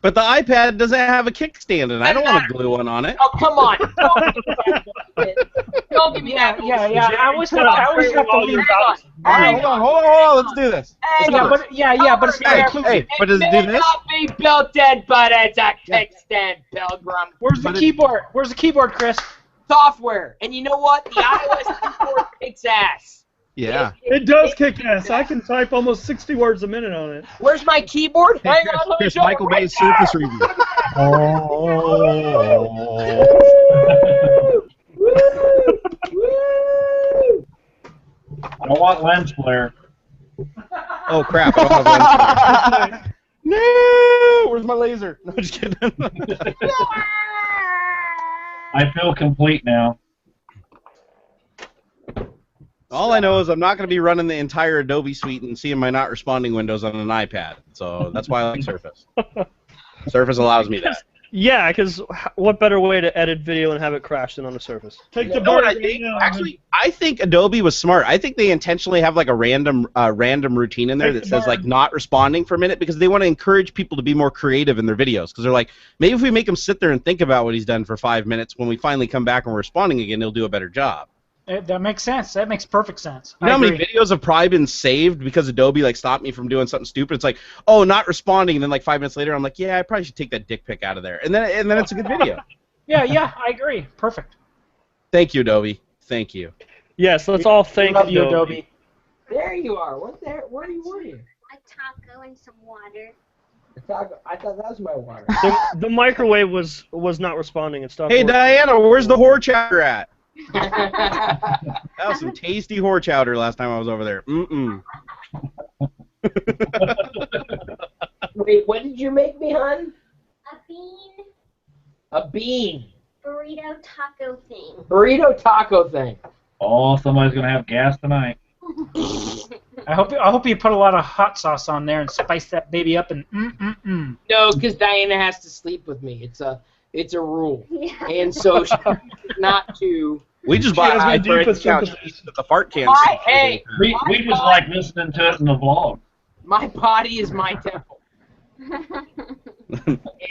But the iPad doesn't have a kickstand, and I don't want to glue one on it. Oh, come on. Don't give me that. Yeah. I always have to leave out. Hold on. Let's do this. But it's Hey, but does it do this? Not be built in, but it's a kickstand, Pilgrim. Where's the keyboard? Where's the keyboard, Chris? Software. And you know what? The iOS keyboard kicks ass. Yeah. It does kick ass. I can type almost 60 words a minute on it. Where's my keyboard? Hang on, let me Chris, show Michael it right Bay's now. Surface Review. Woo! I don't want lens flare. Oh crap! I don't have lens flare. No, where's my laser? No, just kidding. I feel complete now. All I know is I'm not going to be running the entire Adobe suite and seeing my not responding windows on an iPad. So that's why I like Surface. Surface allows me that. Yeah, because what better way to edit video and have it crash than on a Surface? Take the You know what bird I think? right now. Actually, I think Adobe was smart. I think they intentionally have like a random routine in there that says like not responding for a minute because they want to encourage people to be more creative in their videos. Because they're like, maybe if we make him sit there and think about what he's done for 5 minutes, when we finally come back and we're responding again, he'll do a better job. That makes sense. That makes perfect sense. You know how many videos have probably been saved because Adobe like stopped me from doing something stupid? It's like, oh, not responding, and then like 5 minutes later, I'm like, yeah, I probably should take that dick pic out of there, and then it's a good video. Yeah, I agree. Perfect. Thank you, Adobe. Thank you. Yes, let's all thank Love you, Adobe. Adobe. There you are. What there? Where are you? A taco and some water. I thought that was my water. The microwave was not responding and stuff. Hey, Diana, where's the whore chowder at? That was some tasty whore chowder last time I was over there. Wait, what did you make me, hon? A bean. A bean. Burrito taco thing. Burrito taco thing. Oh, somebody's gonna have gas tonight. I hope you put a lot of hot sauce on there and spice that baby up and No, because Diana has to sleep with me. It's a rule. Yeah. And so not to. We just She bought has high my for deepest couch sympathies. at the fart can. Hey, We just like listening to it in the vlog. my body is my temple.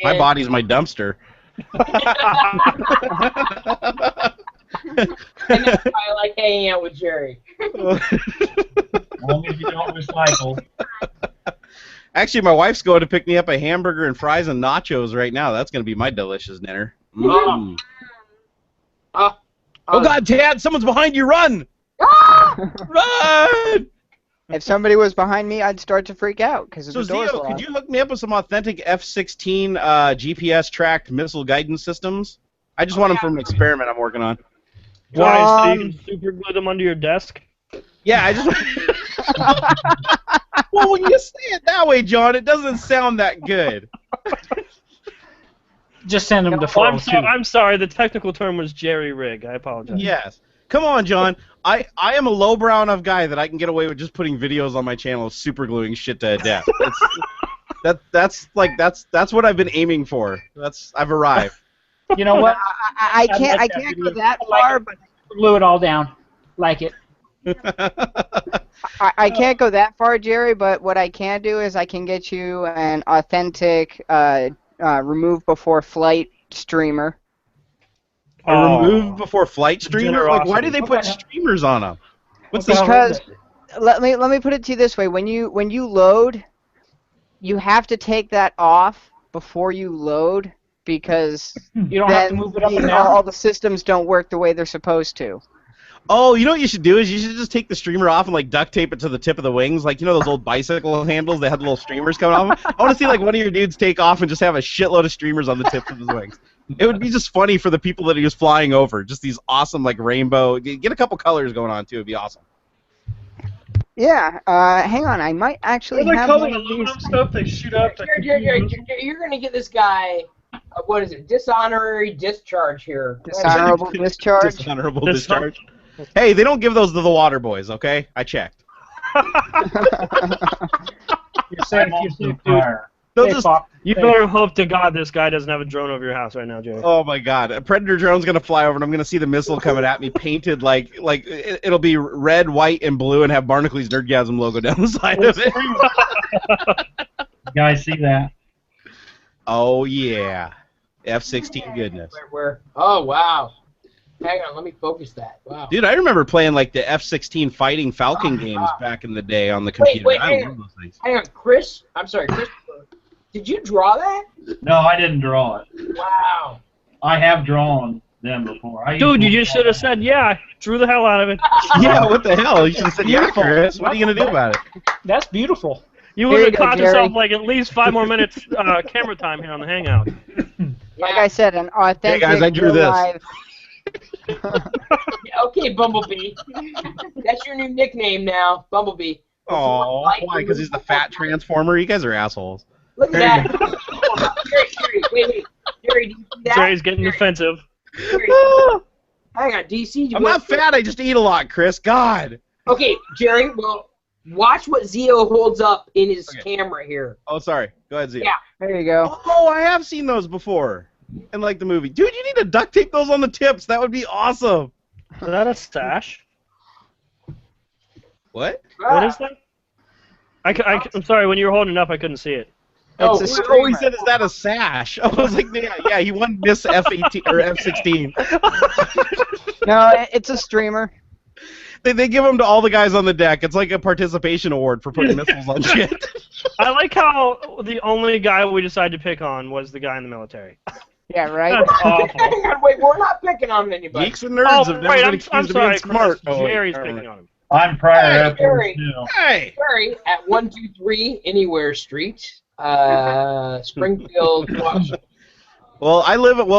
My body's my dumpster. And that's why I like hanging out with Jerry. As long as you don't recycle. Actually, my wife's going to pick me up a hamburger and fries and nachos right now. That's going to be my delicious dinner. Oh God, Tad! Someone's behind you! Run! Run! If somebody was behind me, I'd start to freak out because So the door's Zio, could locked. you hook me up with some authentic F-16 GPS-tracked missile guidance systems? I just want them for an experiment I'm working on. Why, so you can super glue them under your desk? Yeah, I just. Well, when you say it that way, John, it doesn't sound that good. just send them to Oh, 402. I'm sorry. The technical term was jerry rig. I apologize. Yes. Come on, John. I am a lowbrow enough guy that I can get away with just putting videos on my channel of super gluing shit to a desk. That's what I've been aiming for. I've arrived. You know what? I can't like that go video. that I like far, it. but Glue it all down. Like it. I can't go that far, Jerry. But what I can do is I can get you an authentic remove before flight streamer. A remove before flight streamer? Like, why do they put Okay. streamers on them? What's What the this? hell is Because let me put it to you this way: when you load, you have to take that off before you load because You don't have to then move it up and down. all the systems don't work the way they're supposed to. Oh, you know what you should do is you should just take the streamer off and like duct tape it to the tip of the wings, like you know those old bicycle handles that had the little streamers coming off. I want to see like one of your dudes take off and just have a shitload of streamers on the tips of his wings. It would be just funny for the people that he was flying over. Just these awesome like rainbow. Get a couple colors going on too. It'd be awesome. Yeah. Hang on. I might actually What do they have call one the of these. aluminum stuff they shoot up? That You're gonna get this guy. What is it? Dishonorary discharge here. Dishonorable discharge. Dishonorable discharge. Hey, they don't give those to the water boys, okay? I checked. You're safe, dude. They'll just, You better hope to God this guy doesn't have a drone over your house right now, Jerry. oh my God, a Predator drone's gonna fly over and I'm gonna see the missile coming at me painted like it'll be red, white, and blue and have Barnacules Nerdgasm logo down the side of it. You guys see that? Oh yeah, F-16 goodness. Where? Oh wow. Hang on, let me focus that. Wow. Dude, I remember playing like the F-16 fighting Falcon games back in the day on the computer. Wait, I hang love on. those things. Hang on, Chris. I'm sorry, Christopher. Did you draw that? No, I didn't draw it. Wow. I have drawn them before. Dude, you just should have said, yeah, I drew the hell out of it. Yeah, what the hell? You should have said, yeah, Beautiful. Chris. What are you gonna do about it? That's beautiful. You Here would you have go, caught Jerry. yourself like at least 5 more minutes camera time here on the Hangout. Like I said, an authentic Hey guys, I drew this. live. Yeah, okay, Bumblebee. That's your new nickname now, Bumblebee. Oh, why? Because he's the fat transformer? You guys are assholes. Look at that. Jerry, wait. Jerry, do you see that? Jerry's getting defensive. Jerry, hang on, DC. I'm not fat, I just eat a lot, Chris. God. Okay, Jerry, well, watch what Zio holds up in his camera here. Oh, sorry. Go ahead, Zia. Yeah. There you go. Oh, I have seen those before. In like the movie. Dude, you need to duct tape those on the tips. That would be awesome. Is that a stash? What? What is that? I'm sorry, when you were holding it up, I couldn't see it. It's a Oh, streamer. he said, is that a sash? I was like, yeah, he won Miss F-18 or F-16. No, it's a streamer. They give them to all the guys on the deck. It's like a participation award for putting missiles on shit. I like how the only guy we decided to pick on was the guy in the military. Yeah, right. That's awful. Hang on, wait, we're not picking on anybody. Geeks and nerds Oh, have never right, been I'm accused of sorry, being smart. Chris. Oh, wait, Jerry's never mind. picking on him. I'm prior Jerry. too. Hey! Jerry at 123 Anywhere Street, Springfield, Washington. Well,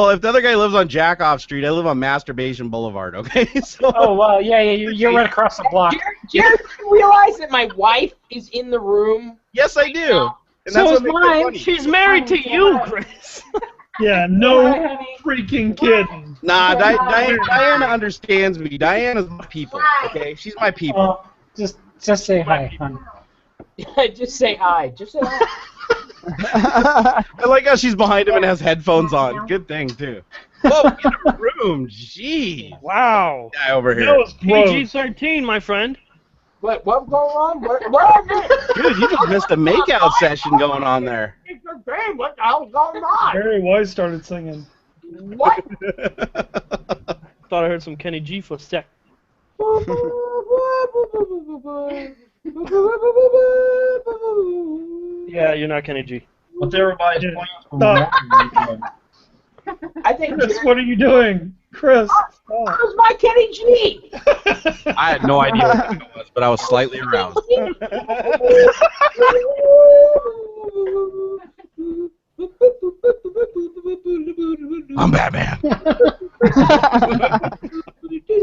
if the other guy lives on Jackoff Street, I live on Masturbation Boulevard, okay? So, Oh, well, yeah, you're right across the block. Jerry, do you realize that my wife is in the room? yes, I do. And So that's is what makes it mine. funny. She's married to you, Chris. Yeah, no freaking kidding. Nah, Diana understands me. Diana's my people, okay? She's my people. Just say hi, hon. Just say hi. Just say hi. I like how she's behind him and has headphones on. Good thing, too. Whoa, get in the room. Jeez. Wow. Guy over That here. was gross. PG-13, my friend. What's going on? What? Dude, you just missed a makeout session going on there. It's a game. What the hell's going on? Barry White started singing. What? Thought I heard some Kenny G footstep. Yeah, you're not Kenny G. What's everybody's Yeah. plans for Stop. working? I think Chris, Jerry what are you doing? Chris, stop. was my Kenny G. I had no idea what it was, but I was slightly aroused. I'm Batman.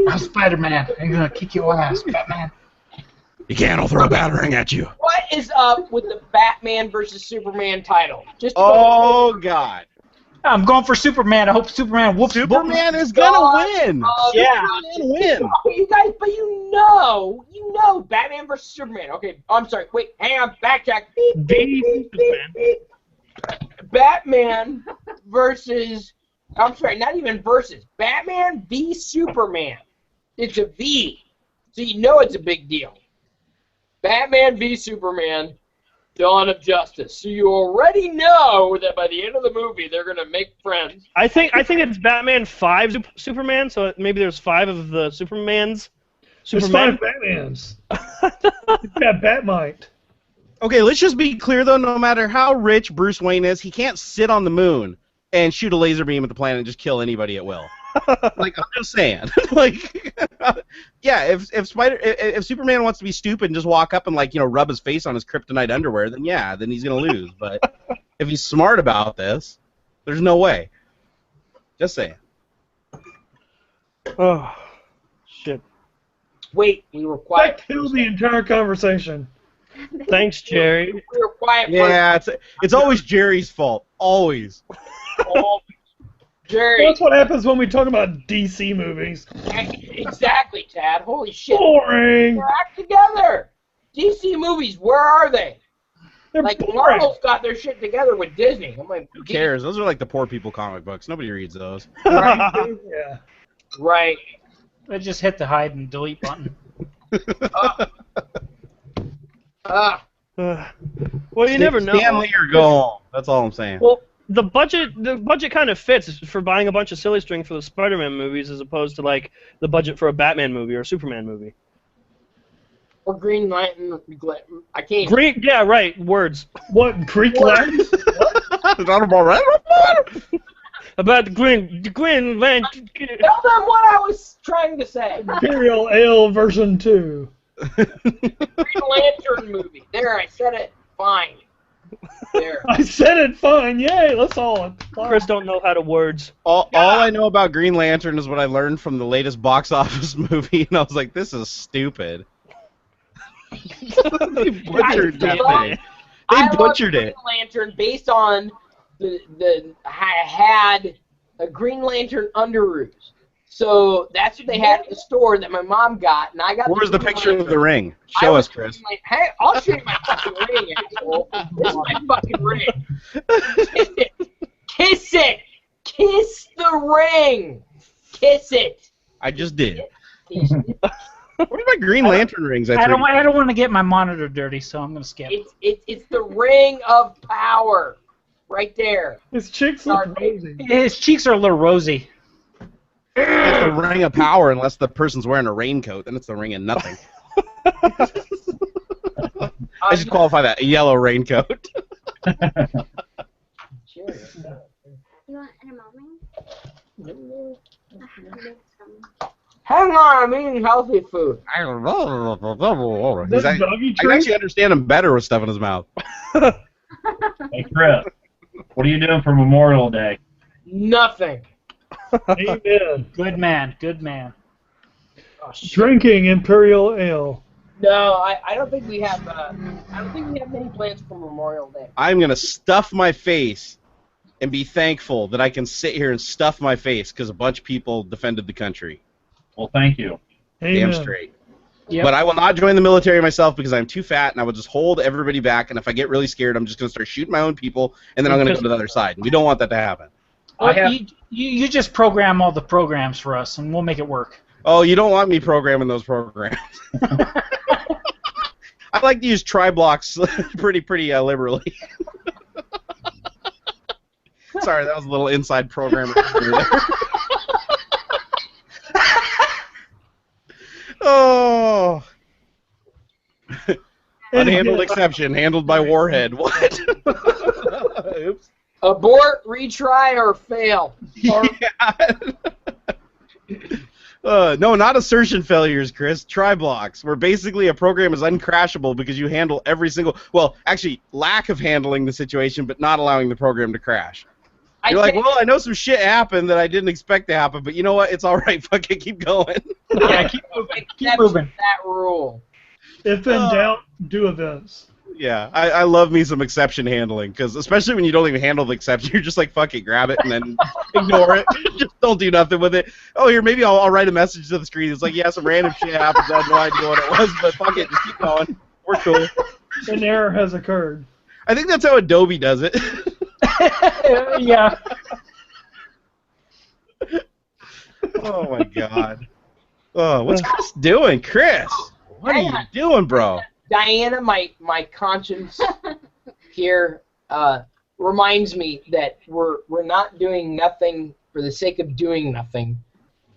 I'm Spider-Man. I'm gonna kick your ass, Batman. You can't, I'll throw a battering at you. What is up with the Batman versus Superman title? Just Oh, God. I'm going for Superman. I hope Superman whoops. Superman is gonna win. Yeah. Superman win. Oh, you guys, but you know, Batman versus Superman. Okay, I'm sorry. Wait, hang on, backtrack. Beep, beep, beep, beep, beep. Batman versus, I'm sorry, not even versus. Batman v Superman. It's a V, so you know it's a big deal. Batman v Superman, Dawn of Justice. So you already know that by the end of the movie, they're gonna make friends. I think it's Batman 5 Superman, so maybe there's 5 of the Supermans. There's Superman. 5 Batmans. It's got Batmite. Okay, let's just be clear, though. No matter how rich Bruce Wayne is, he can't sit on the moon and shoot a laser beam at the planet and just kill anybody at will. Like, I'm just saying. Like, Yeah, if Superman wants to be stupid and just walk up and like rub his face on his kryptonite underwear, then yeah, then he's gonna lose. But if he's smart about this, there's no way. Just saying. Oh, shit. Wait, we were quiet. That killed the entire conversation. Thanks, Jerry. We were quiet. Yeah, it's always Jerry's fault. Always. Jerry. That's what happens when we talk about DC movies. Exactly, Tad. Holy shit. Boring. They're act together. DC movies, where are they? They're Like boring. Marvel's got their shit together with Disney. I'm like, Who cares? Those are like the poor people comic books. Nobody reads those. Right. Yeah. Right. I just hit the hide and delete button. Well, you never know. Stanley or go home. That's all I'm saying. Well, the budget kind of fits for buying a bunch of silly string for the Spider-Man movies as opposed to like the budget for a Batman movie or a Superman movie. Or Green Lantern. I can't. Green, yeah, right. Words. What, Greek Latin? About the Green Lantern. Tell them what I was trying to say. Imperial Ale version 2. Green Lantern movie. There, I said it. Fine. There. I said it fine. Yay, let's all. Chris don't know how to words. All I know about Green Lantern is what I learned from the latest box office movie, and I was like, this is stupid. They butchered that thing. They butchered it. Green Lantern based on I had a Green Lantern underoos. So that's what they had at the store that my mom got, and I got. Where's the Green picture of Lantern. the ring? Show us, Chris. Hey, I'll show you my fucking ring, asshole. This is my fucking ring. Kiss it. Kiss it. Kiss the ring. Kiss it. I just did. What are my Green Lantern rings? I don't want to get my monitor dirty, so I'm gonna skip. It's the ring of power, right there. His cheeks look rosy. His cheeks are a little rosy. It's the ring of power unless the person's wearing a raincoat, then it's the ring of nothing. I should qualify that. A yellow raincoat. You want an moment? Hang on, I'm eating healthy food. I This doggy can actually understand him better with stuff in his mouth. Hey, Chris, what are you doing for Memorial Day? Nothing. Amen. Good man, good man. Oh, shit. Drinking Imperial Ale. No, I don't think we have. I don't think we have many plans for Memorial Day. I'm going to stuff my face and be thankful that I can sit here and stuff my face because a bunch of people defended the country. Well, thank you. Damn Amen. straight. Yep. But I will not join the military myself because I'm too fat, and I will just hold everybody back, and if I get really scared, I'm just going to start shooting my own people, and then I'm going to go to the other side. And we don't want that to happen. Well, you just program all the programs for us, and we'll make it work. Oh, you don't want me programming those programs. I like to use tri-blocks pretty liberally. Sorry, that was a little inside programming. Oh. Unhandled exception, handled by Warhead. What? Oops. Abort, retry, or fail. No, not assertion failures, Chris. Tri-blocks, where basically a program is uncrashable because you handle every single... Well, actually, lack of handling the situation, but not allowing the program to crash. You're like, well, I know some shit happened that I didn't expect to happen, but you know what? It's all right. Fuck it, keep going. Yeah, keep moving. Keep moving. That rule. If in doubt, do events. Yeah, I love me some exception handling, because especially when you don't even handle the exception, you're just like, fuck it, grab it, and then ignore it. Just don't do nothing with it. Oh, here, maybe I'll write a message to the screen. It's like, yeah, some random shit happens. I have no idea what it was, but fuck it, just keep going. We're cool. An error has occurred. I think that's how Adobe does it. Yeah. Oh, my God. Oh, what's Chris doing? Chris, what are you doing, bro? Diana, my conscience here reminds me that we're not doing nothing for the sake of doing nothing.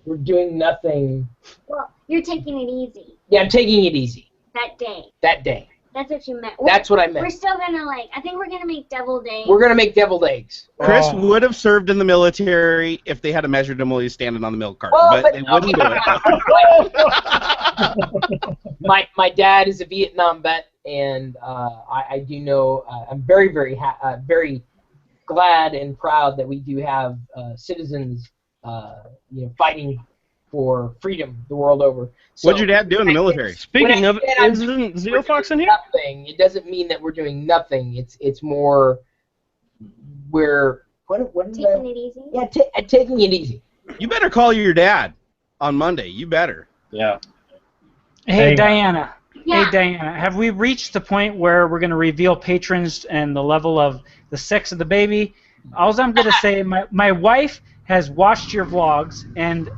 We're doing nothing. Well, you're taking it easy Yeah, I'm taking it easy. that day. That day. That's what you meant. That's what I meant. We're still gonna I think we're gonna make deviled eggs. We're gonna make deviled eggs. Chris would have served in the military if they had measured him while he's standing on the milk carton, Well, but they wouldn't do it. My dad is a Vietnam vet, and I do know I'm very very glad and proud that we do have citizens fighting for freedom the world over. So What'd your dad do in the military? Speaking of, isn't Xerofox in here? Nothing. It doesn't mean that we're doing nothing. It's more we're Taking it easy. Yeah, taking it easy. You better call your dad on Monday. You better. Yeah. Hey, Diana. Yeah. Hey, Diana. Have we reached the point where we're going to reveal patrons and the level of the sex of the baby? All I'm going to say, my wife has watched your vlogs, and,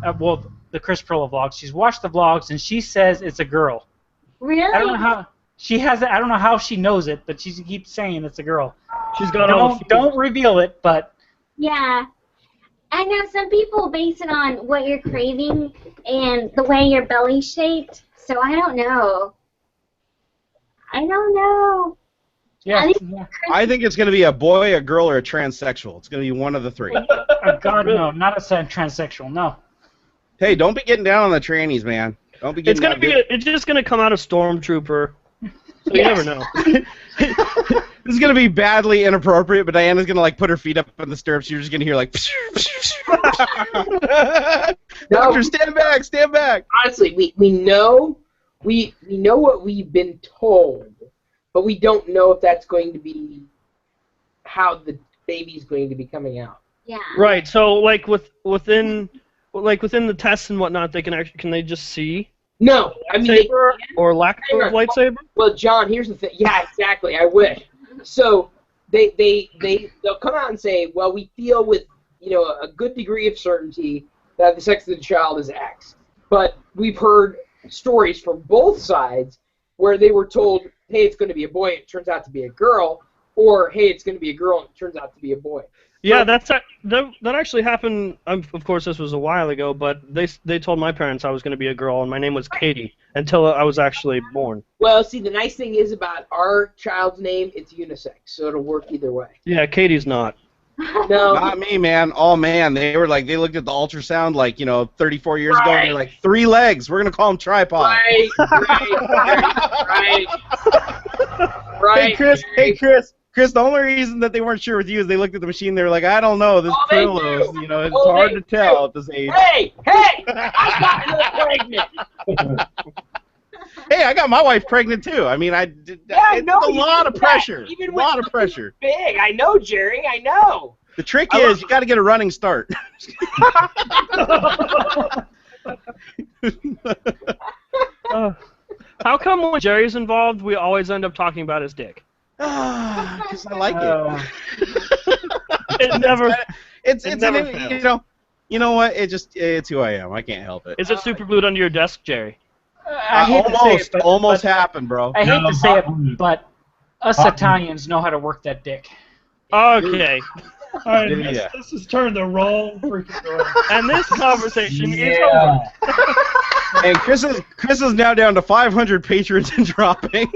the Chris Pirillo vlogs. She's watched the vlogs, and she says it's a girl. Really? I don't know how she has it. I don't know how she knows it, but she keeps saying it's a girl. She's got all the Don't reveal it, but Yeah. I know some people base it on what you're craving and the way your belly's shaped, so I don't know. yeah. I think it's going to be a boy, a girl, or a transsexual. It's going to be one of the three. Oh, God, no, not a transsexual, no. Hey, don't be getting down on the trannies, man. Don't be getting It's just gonna come out of Stormtrooper. So you never know. This is going to be badly inappropriate, but Diana's going to put her feet up in the stirrups. You're just going to hear Doctor, stand back, stand back. Honestly, we know what we've been told, but we don't know if that's going to be how the baby's going to be coming out. Yeah. Right. So within the tests and whatnot, they can they just see? No, I mean lightsaber or lack of lightsaber. Well, John, here's the thing. Yeah, exactly. I wish. So they'll come out and say, well, we feel with a good degree of certainty that the sex of the child is X. But we've heard stories from both sides where they were told, hey, it's going to be a boy, and it turns out to be a girl, or hey, it's going to be a girl, and it turns out to be a boy. Yeah, that actually happened. Of course, this was a while ago, but they told my parents I was going to be a girl, and my name was Katie until I was actually born. Well, see, the nice thing is about our child's name, it's unisex, so it'll work either way. Yeah, Katie's not. No, not me, man. Oh man, they looked at the ultrasound 34 years ago, and they're like 3 legs. We're gonna call them tripod. Right. Hey Chris. Chris, the only reason that they weren't sure with you is they looked at the machine. They were like, I don't know, this Pirillo, it's hard to tell at this age. Hey, I got her pregnant. Hey, I got my wife pregnant too. I mean, it's a lot of pressure. A lot of pressure. Big, I know, Jerry. I know. The trick is you got to get a running start. How come when Jerry's involved, we always end up talking about his dick? Because I like it. It never. It's you know what? It's who I am. I can't help it. Is it super glued under your desk, Jerry? I hate to say it, almost happened, bro. I hate to say it, but us Italians know how to work that dick. Okay. All right, this has turned the wrong freaking way. And this conversation is over. And Chris is now down to 500 patrons and dropping.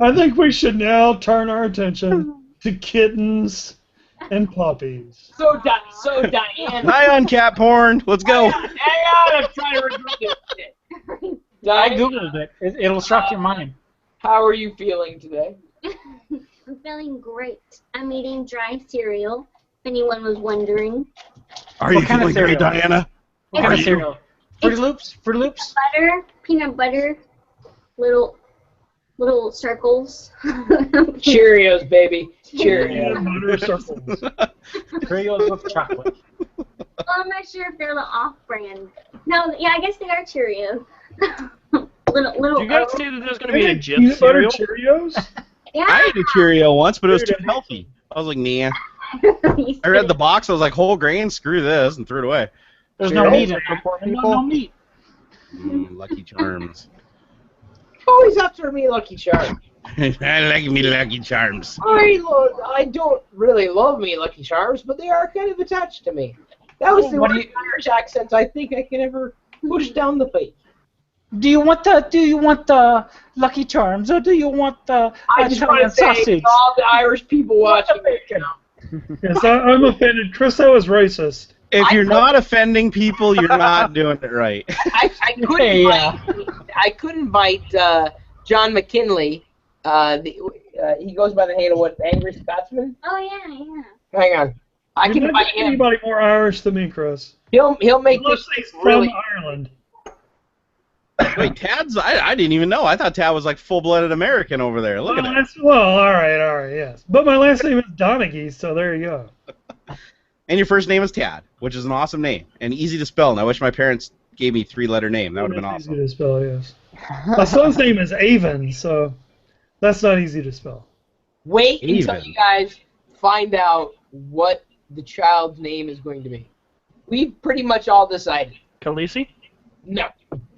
I think we should now turn our attention to kittens and puppies. So Diane. Hi on cat porn. Let's go. Hang on, I'm trying to remember this shit. I googled it. It'll shock your mind. How are you feeling today? I'm feeling great. I'm eating dry cereal, if anyone was wondering. Are you feeling great, Diana? What kind of cereal? Fruity Loops? Fruity Loops? Butter, peanut butter, little circles. Cheerios, baby. Cheerios. Butter circles. Cheerios with chocolate. Well, I'm not sure if they're the off-brand. No, yeah, I guess they are Cheerios. little. Do you guys see that there's going to be a Jif peanut butter cereal? Cheerios? Yeah. I ate a Cheerio once, but it was too healthy. I was like, nah. I read the box. I was like, whole grain, screw this, and threw it away. There's no meat in it. No meat. Lucky Charms. Always after me, Lucky Charms. I like me Lucky Charms. I don't really love me Lucky Charms, but they are kind of attached to me. That was the only Irish accent I think I can ever push down the face. Do you want the Lucky Charms or do you want the I just want Italian to say sausage? to all the Irish people watching. Yes, I'm offended. Chris, that was racist. If you're not offending people, you're not doing it right. I could invite John McKinley. He goes by the handle what Angry Scotsman. Oh yeah. Hang on, I You're can not invite getting him. anybody more Irish than me, Chris. He'll make Unless this he's from really. Ireland. Wait, Tad's? I didn't even know. I thought Tad was like full-blooded American over there. Look at him. Well, all right, yes. But my last name is Donaghy, so there you go. And your first name is Tad, which is an awesome name and easy to spell. And I wish my parents gave me 3-letter name. That would have been That's awesome. easy to spell, yes. My son's name is Avon, so that's not easy to spell. Wait until Even. you guys find out what the child's name is going to be. We've pretty much all decided. Khaleesi? No.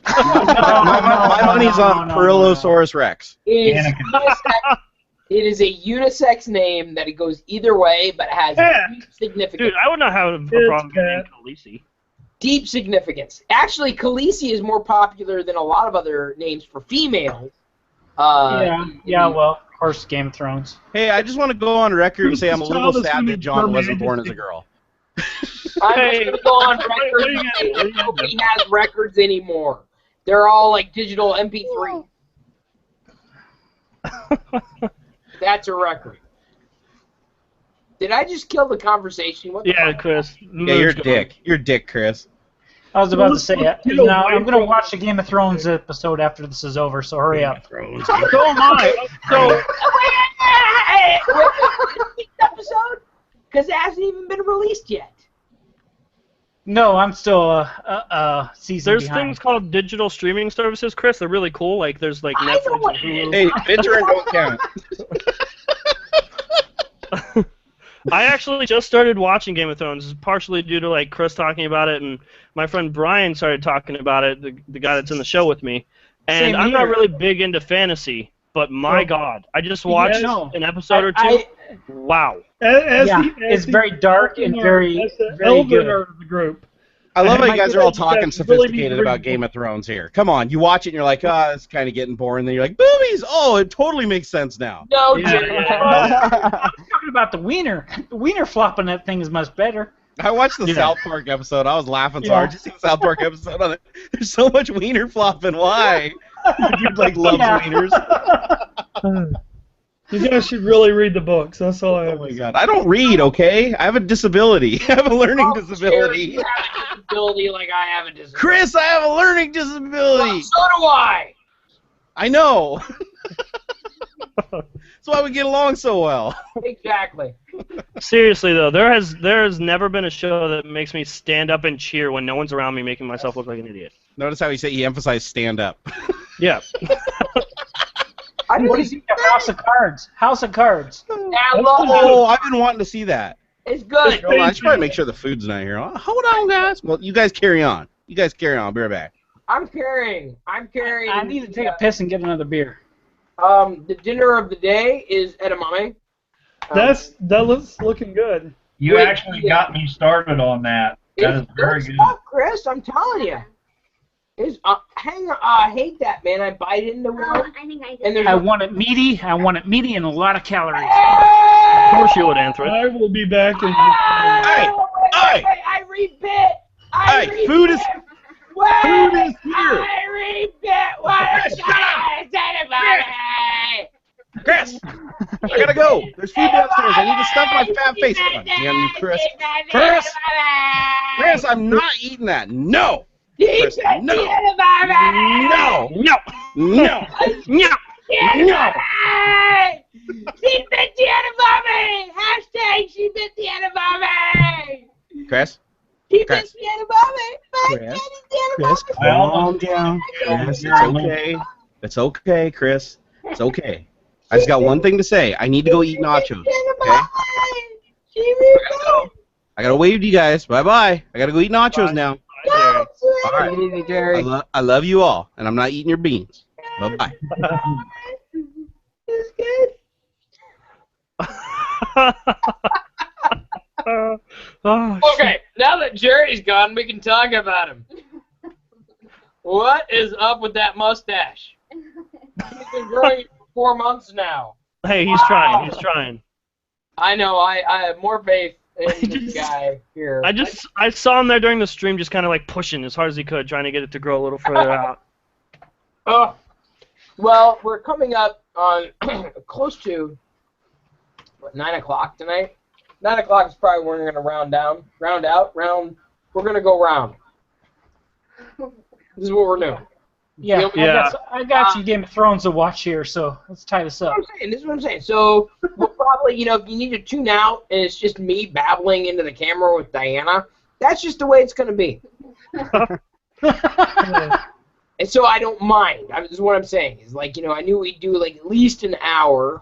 My money's on Pirillosaurus Rex. It is a unisex name that it goes either way, but has deep significance. Dude, I would not have a problem with Khaleesi. Deep significance. Actually, Khaleesi is more popular than a lot of other names for females. Well, of course, Game of Thrones. Hey, I just want to go on record and say I'm a little sad that John wasn't born as a girl. I'm just going to go on record and say nobody has records anymore. They're all like digital MP3. That's a record. Did I just kill the conversation? What the fuck? Chris. Yeah, you're a dick. You're a dick, Chris. I was about to say it. Now, I'm going to watch the Game of Thrones episode after this is over, so hurry up. So am I. So, wait, episode? Because it hasn't even been released yet. No, I'm still a season There's behind. things called digital streaming services, Chris. They're really cool. Like there's like I know Netflix what and it Hulu. Hey, veteran don't count. I actually just started watching Game of Thrones, partially due to like Chris talking about it, and my friend Brian started talking about it, the guy that's in the show with me. And Same I'm not here. really big into fantasy, but my God, I just watched an episode or two. Wow. It's very dark and very elven good. of the group. I love how you guys are all You talking guys really sophisticated need to about read Game of Thrones here. Come on, you watch it and you're like, it's kind of getting boring. Then you're like, boobies! Oh, it totally makes sense now. No, I'm talking about the wiener. The wiener flopping that thing is much better. I watched the South Park episode. I was laughing so hard. Just see the South Park episode on it. There's so much wiener flopping. Why? Dude like loves wieners. You guys should really read the books. That's all I have. Oh my God, I don't read. Okay, I have a disability. I have a learning disability. You have a disability like I have a disability. Chris, I have a learning disability. Well, so do I. I know. That's why we get along so well. Exactly. Seriously though, there has never been a show that makes me stand up and cheer when no one's around me, making myself look like an idiot. Notice how he emphasized stand up. Yeah. What is it? House of Cards. House of Cards. Oh, I've been wanting to see that. It's good. Hold on, I should probably make sure the food's not here. Hold on, guys. Well, you guys carry on. I'll be right back. I'm carrying. I need to take a piss and get another beer. The dinner of the day is edamame. That looks looking good. You actually got me started on that. That is very good. Stuff, Chris, I'm telling you. I hate that, man. I bite into one. I think I did. And I want it meaty. And a lot of calories. Of course you would, Anthony. I will be back in. I rebit. Food is here. I rebit. What is Chris, I gotta go. There's food downstairs. I need to stuff my fat face. Damn you, Chris. Chris, I'm not eating that. No. Chris, no. No. She bit the edamame! Hashtag she bit the edamame! Chris? She bit the edamame! Chris, calm down. Chris, it's okay. It's okay, Chris. It's okay. I just got one thing to say. I need to go eat nachos. Okay? I gotta wave to you guys. Bye-bye. I gotta go eat nachos now. All right. Jerry. I love you all, and I'm not eating your beans. Bye-bye. It's good. Oh, Okay, now that Jerry's gone, we can talk about him. What is up with that mustache? He's been growing it for 4 months now. Hey, he's trying. He's trying. I know. I have more faith in this guy here. I saw him there during the stream, just kind of like pushing as hard as he could, trying to get it to grow a little further out. Well, we're coming up on close to 9 o'clock tonight. 9 o'clock is probably when we're going to round out. We're going to go round. This is what we're doing. Yeah, I got some Game of Thrones to watch here, so let's tie this up. This is what I'm saying. So we'll probably, if you need to tune out and it's just me babbling into the camera with Diana, that's just the way it's going to be. And so I don't mind. This is what I'm saying. Is like, I knew we'd do like at least an hour,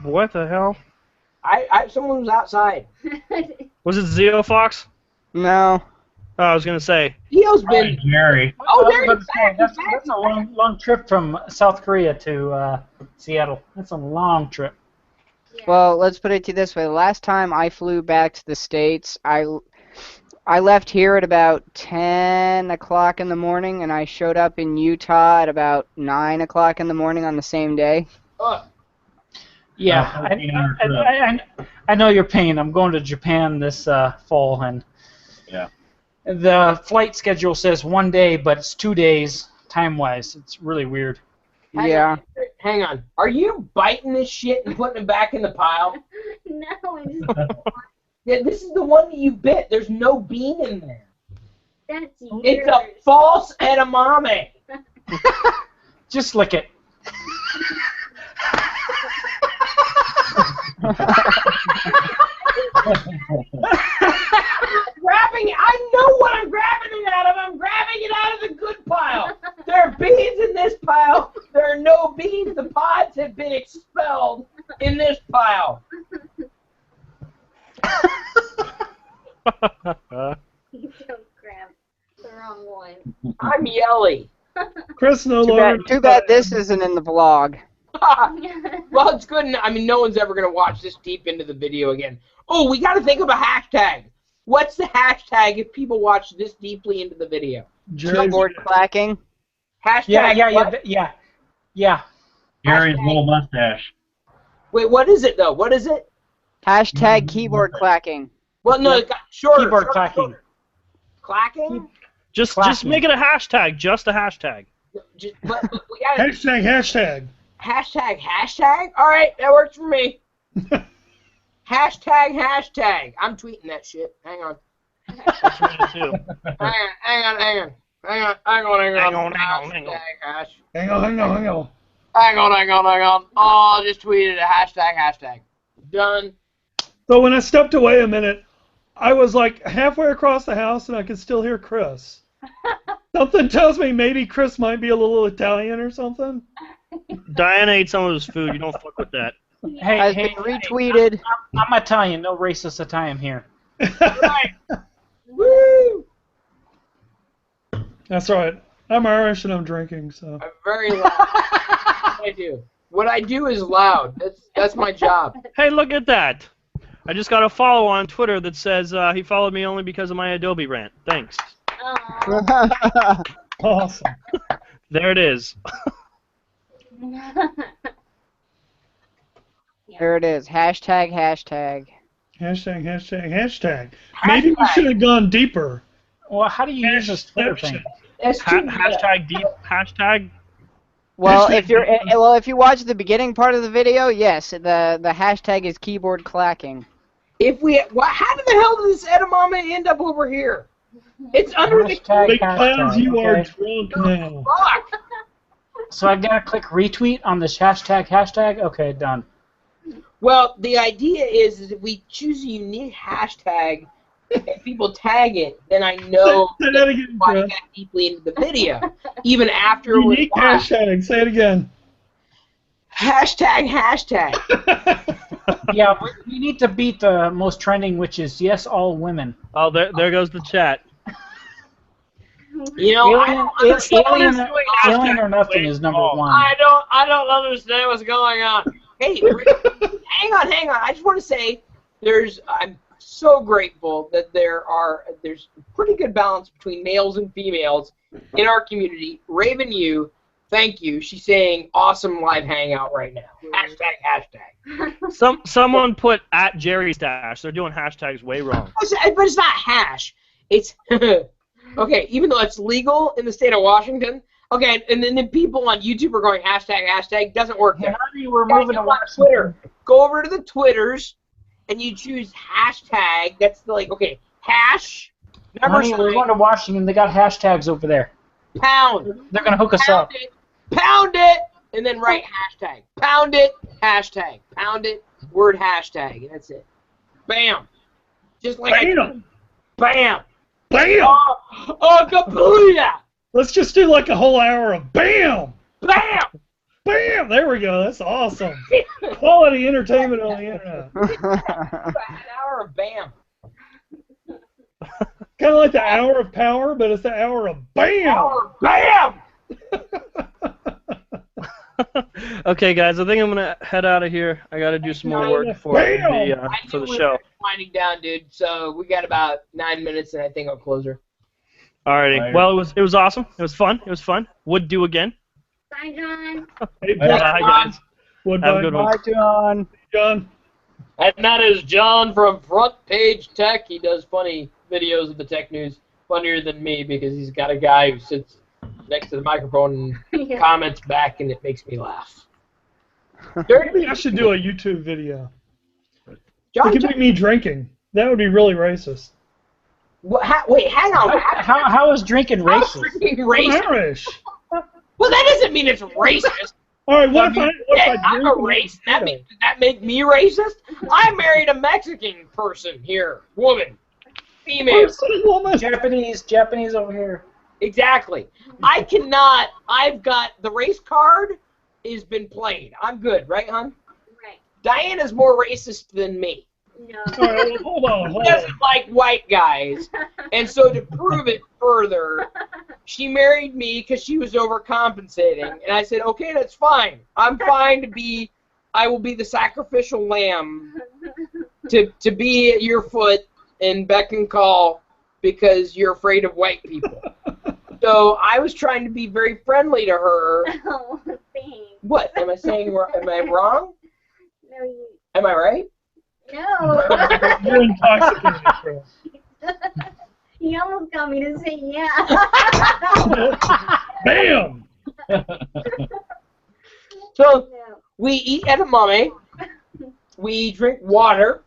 What the hell? Someone was outside. Was it Zeo Fox? No. Oh, I was gonna say. Theo's been. Jerry. Oh, there you go. That's a long trip from South Korea to Seattle. That's a long trip. Well, let's put it to you this way. The last time I flew back to the States, I left here at about 10 o'clock in the morning, and I showed up in Utah at about 9 o'clock in the morning on the same day. Yeah, I know your pain. I'm going to Japan this fall, and the flight schedule says 1 day, but it's 2 days time-wise. It's really weird. Hang on. Are you biting this shit and putting it back in the pile? No, Yeah, this is the one that you bit. There's no bean in there. That's yours. It's a false edamame. Just lick it. I know what I'm grabbing it out of. I'm grabbing it out of the good pile. There are beans in this pile. There are no beans. The pods have been expelled in this pile. You don't grab the wrong one. I'm yelly. Chris no longer. Too bad this isn't in the vlog. Well, it's good. No one's ever going to watch this deep into the video again. Oh, we got to think of a hashtag. What's the hashtag if people watch this deeply into the video? Keyboard clacking. Hashtag. Yeah. Jerry's little mustache. Wait, what is it though? What is it? Hashtag keyboard clacking. Well, no, it's got shorter. Keyboard clacking. Clacking? Just make it a hashtag. Just a hashtag. But we gotta Hashtag. Hashtag. All right, that works for me. Hashtag. I'm tweeting that shit. Hang on. That's me too. Hang on. Hang on. Oh, I'll just tweet it. Hashtag. Done. So when I stepped away a minute, I was like halfway across the house and I could still hear Chris. Something tells me maybe Chris might be a little Italian or something. Diana ate some of his food. You don't fuck with that. Has been retweeted. I'm Italian. No racist Italian here. Right. Woo! That's right. I'm Irish and I'm drinking, so. I'm very loud. I do. What I do is loud. That's my job. Hey, look at that. I just got a follow on Twitter that says he followed me only because of my Adobe rant. Thanks. Awesome. There it is. There it is. Hashtag. Maybe we should have gone deeper. Well, how do you use this Twitter thing? Hashtag deep. Hashtag. Well, if you watch the beginning part of the video, yes, the hashtag is keyboard clacking. How did the hell did this edamame end up over here? It's under the because you are drunk now. Fuck. So I gotta click retweet on this hashtag. Okay, done. Well, the idea is if we choose a unique hashtag and people tag it, then I know why I got deeply into the video, even after it was unique hashtag. Say it again. Hashtag. Yeah, we need to beat the most trending, which is yes, all women. Oh, there goes the chat. You know, Alien or Nothing is number one. I don't understand what's going on. Hey, hang on. I just want to say, I'm so grateful that there's a pretty good balance between males and females in our community. Raven, thank you. She's saying awesome live hangout right now. #. Someone put at Jerry Stash. They're doing hashtags way wrong. But it's not hash. It's okay. Even though it's legal in the state of Washington. Okay, and then the people on YouTube are going hashtag. Doesn't work there. We're moving to Twitter. Go over to the Twitters, and you choose hashtag. That's okay. Hash. Honey, we're going to Washington. They got hashtags over there. Pound. They're gonna hook us up. Pound it, and then write hashtag. Pound it, hashtag. Pound it, word hashtag. And that's it. Bam. Just like Bam. Bam. Bam. Oh, kabooyah. Let's just do like a whole hour of bam. Bam. Bam. There we go. That's awesome. Quality entertainment on the internet. An hour of bam. Kind of like the hour of power, but it's the hour of bam. Hour of bam. Okay, guys, I think I'm gonna head out of here. I gotta do some more work for the show. Winding down, dude. So we got about 9 minutes, and I think I'll close her. Alrighty. Well, it was awesome. It was fun. Would do again. Bye, John. Hey, Bye, guys. Have a good one. Bye, John. John. And that is John from Front Page Tech. He does funny videos of the tech news, funnier than me because he's got a guy who sits next to the microphone and comments back, and it makes me laugh. Maybe I should do a YouTube video. John, It could be me drinking. That would be really racist. Wait, hang on. How is drinking racist? Racist? Irish. Well, that doesn't mean it's racist. All right, what if I I'm a racist. Does that make me racist? I married a Mexican person here, woman, female, woman, Japanese over here. Exactly. I cannot. I've got the race card has been played. I'm good, right, hon? Right. Diana's more racist than me. No. All right, well, hold on. She doesn't like white guys, and so to prove it further, she married me because she was overcompensating, and I said, okay, that's fine. I'm fine to be. I will be the sacrificial lamb to be at your foot and beck and call because you're afraid of white people. So I was trying to be very friendly to her. Oh, thanks. What am I saying? Am I wrong? No, you. Am I right? No. You're intoxicated, Chris. You almost got me to say yeah. Bam! So we eat edamame, we drink water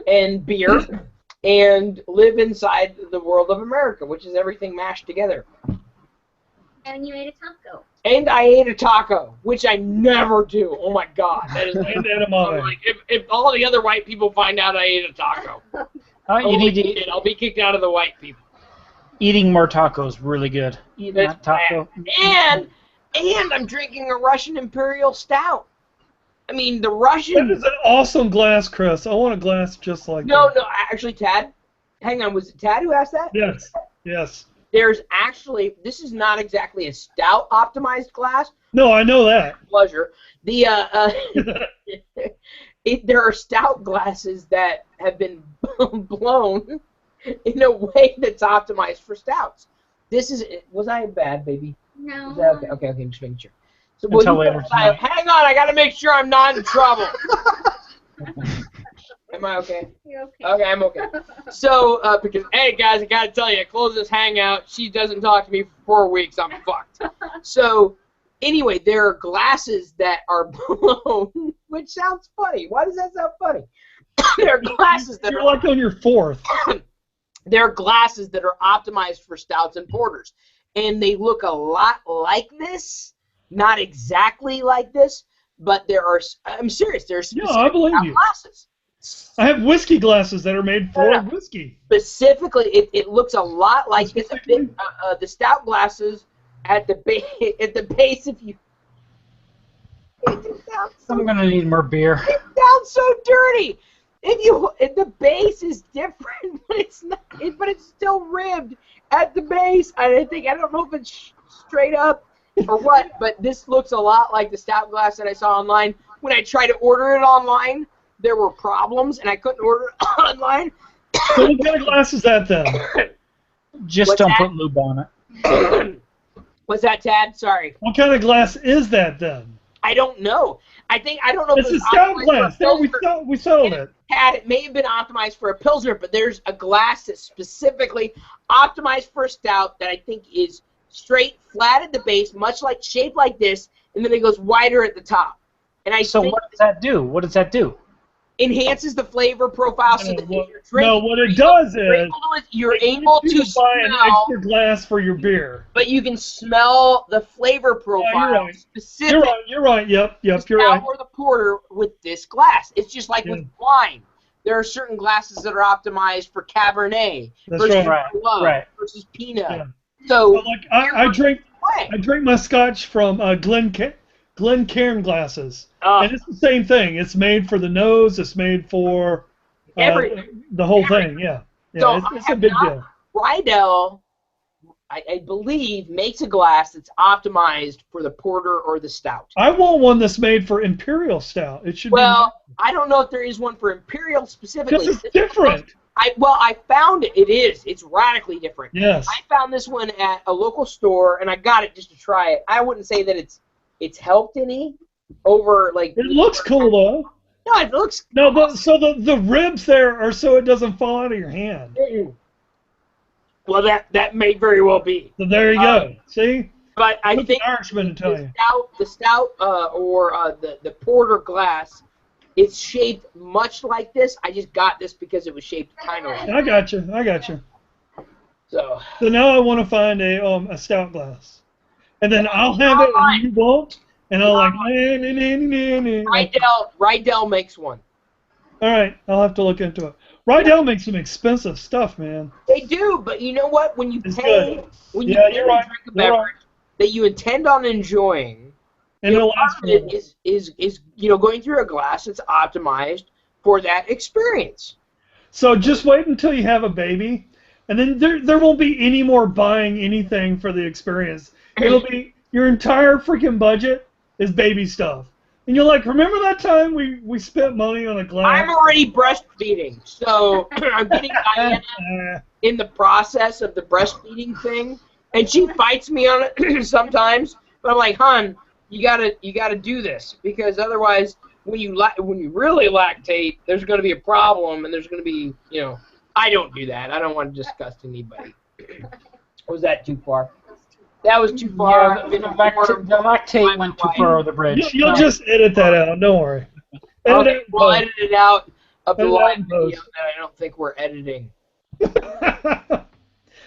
and beer, and live inside the world of America, which is everything mashed together. And you ate a taco. And I ate a taco, which I never do. Oh my God, that is And edamame. like if all the other white people find out I ate a taco, You need to eat, I'll be kicked out of the white people. eating more tacos. Really good. Eating that taco. And I'm drinking a Russian Imperial Stout. I mean, the Russian. That is an awesome glass, Chris. I want a glass just like that. No, actually, Tad. Hang on, was it Tad who asked that? Yes. There's actually, this is not exactly a stout optimized glass. No, I know that. Pleasure. There are stout glasses that have been blown in a way that's optimized for stouts. This is, was I bad, baby? No. Was that okay? Okay, just making sure. So, Until later tonight. hang on, I gotta make sure I'm not in trouble. Am I okay? You're okay. Okay, I'm okay. So, because, hey, guys, I got to tell you, I close this hangout. She doesn't talk to me for 4 weeks. I'm fucked. So, anyway, there are glasses that are blown, which sounds funny. Why does that sound funny? There are glasses that You're like on your fourth. There are glasses that are optimized for stouts and porters. And they look a lot like this. Not exactly like this, but there are, I'm serious, there are specific I believe you. glasses. I have whiskey glasses that are made for whiskey. Specifically, it looks a lot like this. The stout glasses at the base. If you, I'm gonna need more beer. It sounds so dirty. If the base is different, but it's not. But it's still ribbed at the base. I don't know if it's straight up or what, but this looks a lot like the stout glass that I saw online when I tried to order it online. there were problems and I couldn't order it online. So what kind of glass is that then? Just What's don't that? put lube on it. What's that, Tad? Sorry. What kind of glass is that then? I don't know. I don't know if It's a it's stout optimized glass. for a No, Pilsner. we settled it. Tad, it may have been optimized for a Pilsner, but there's a glass that's specifically optimized for a stout that I think is straight, flat at the base, much like shaped like this, and then it goes wider at the top. And I So think what does that do? What does that do? enhances the flavor profile so that if you're drinking, No, what it does you're able to buy an smell, extra glass for your beer. but you can smell the flavor profile right. specific You're right. Yep, to you're stout right. or the porter with this glass. It's just like with wine. There are certain glasses that are optimized for Cabernet That's versus right. Merlot Right. versus Pinot. Yeah. So Like I drink my scotch from Glencairn glasses, and it's the same thing. It's made for the nose. It's made for the whole thing. Yeah, So it's a big deal. Rydell, I believe, makes a glass that's optimized for the porter or the stout. I want one that's made for imperial stout. It should Well, I don't know if there is one for imperial specifically. Because it's different. I found it. It is. It's radically different. Yes. I found this one at a local store, and I got it just to try it. I wouldn't say that it's helped any over like. It looks cool though. No, it looks. No, so the ribs there are so it doesn't fall out of your hand. Well, that may very well be. So there you go. See. But I Look think at Irishman tell you. the stout or the porter glass is shaped much like this. I just got this because it was shaped kind of like I got you. So now I want to find a stout glass, and then I'll have it and you won't, and I'll like. Rydell makes one. All right, I'll have to look into it. Rydell makes some expensive stuff, man. They do, but you know what? When you It's pay, good. when you Yeah, pay you're to right. drink a You're beverage right. that you intend on enjoying, And it'll last forever. is going through a glass that's optimized for that experience. So just wait until you have a baby, and then there won't be any more buying anything for the experience. It'll be your entire freaking budget is baby stuff. And you're like, remember that time we spent money on a glass? I'm already breastfeeding, so I'm getting Diana in the process of the breastfeeding thing, and she fights me on it sometimes. But I'm like, hon, you gotta do this because otherwise, when you really lactate, there's going to be a problem, and there's going to be, I don't do that. I don't want to disgust anybody. Was that too far? That was too far. Yeah, the lactate went too far over the bridge. You'll just edit that out. Don't worry. Okay, we'll edit it out of the Edit it out live in video post. that I don't think we're editing.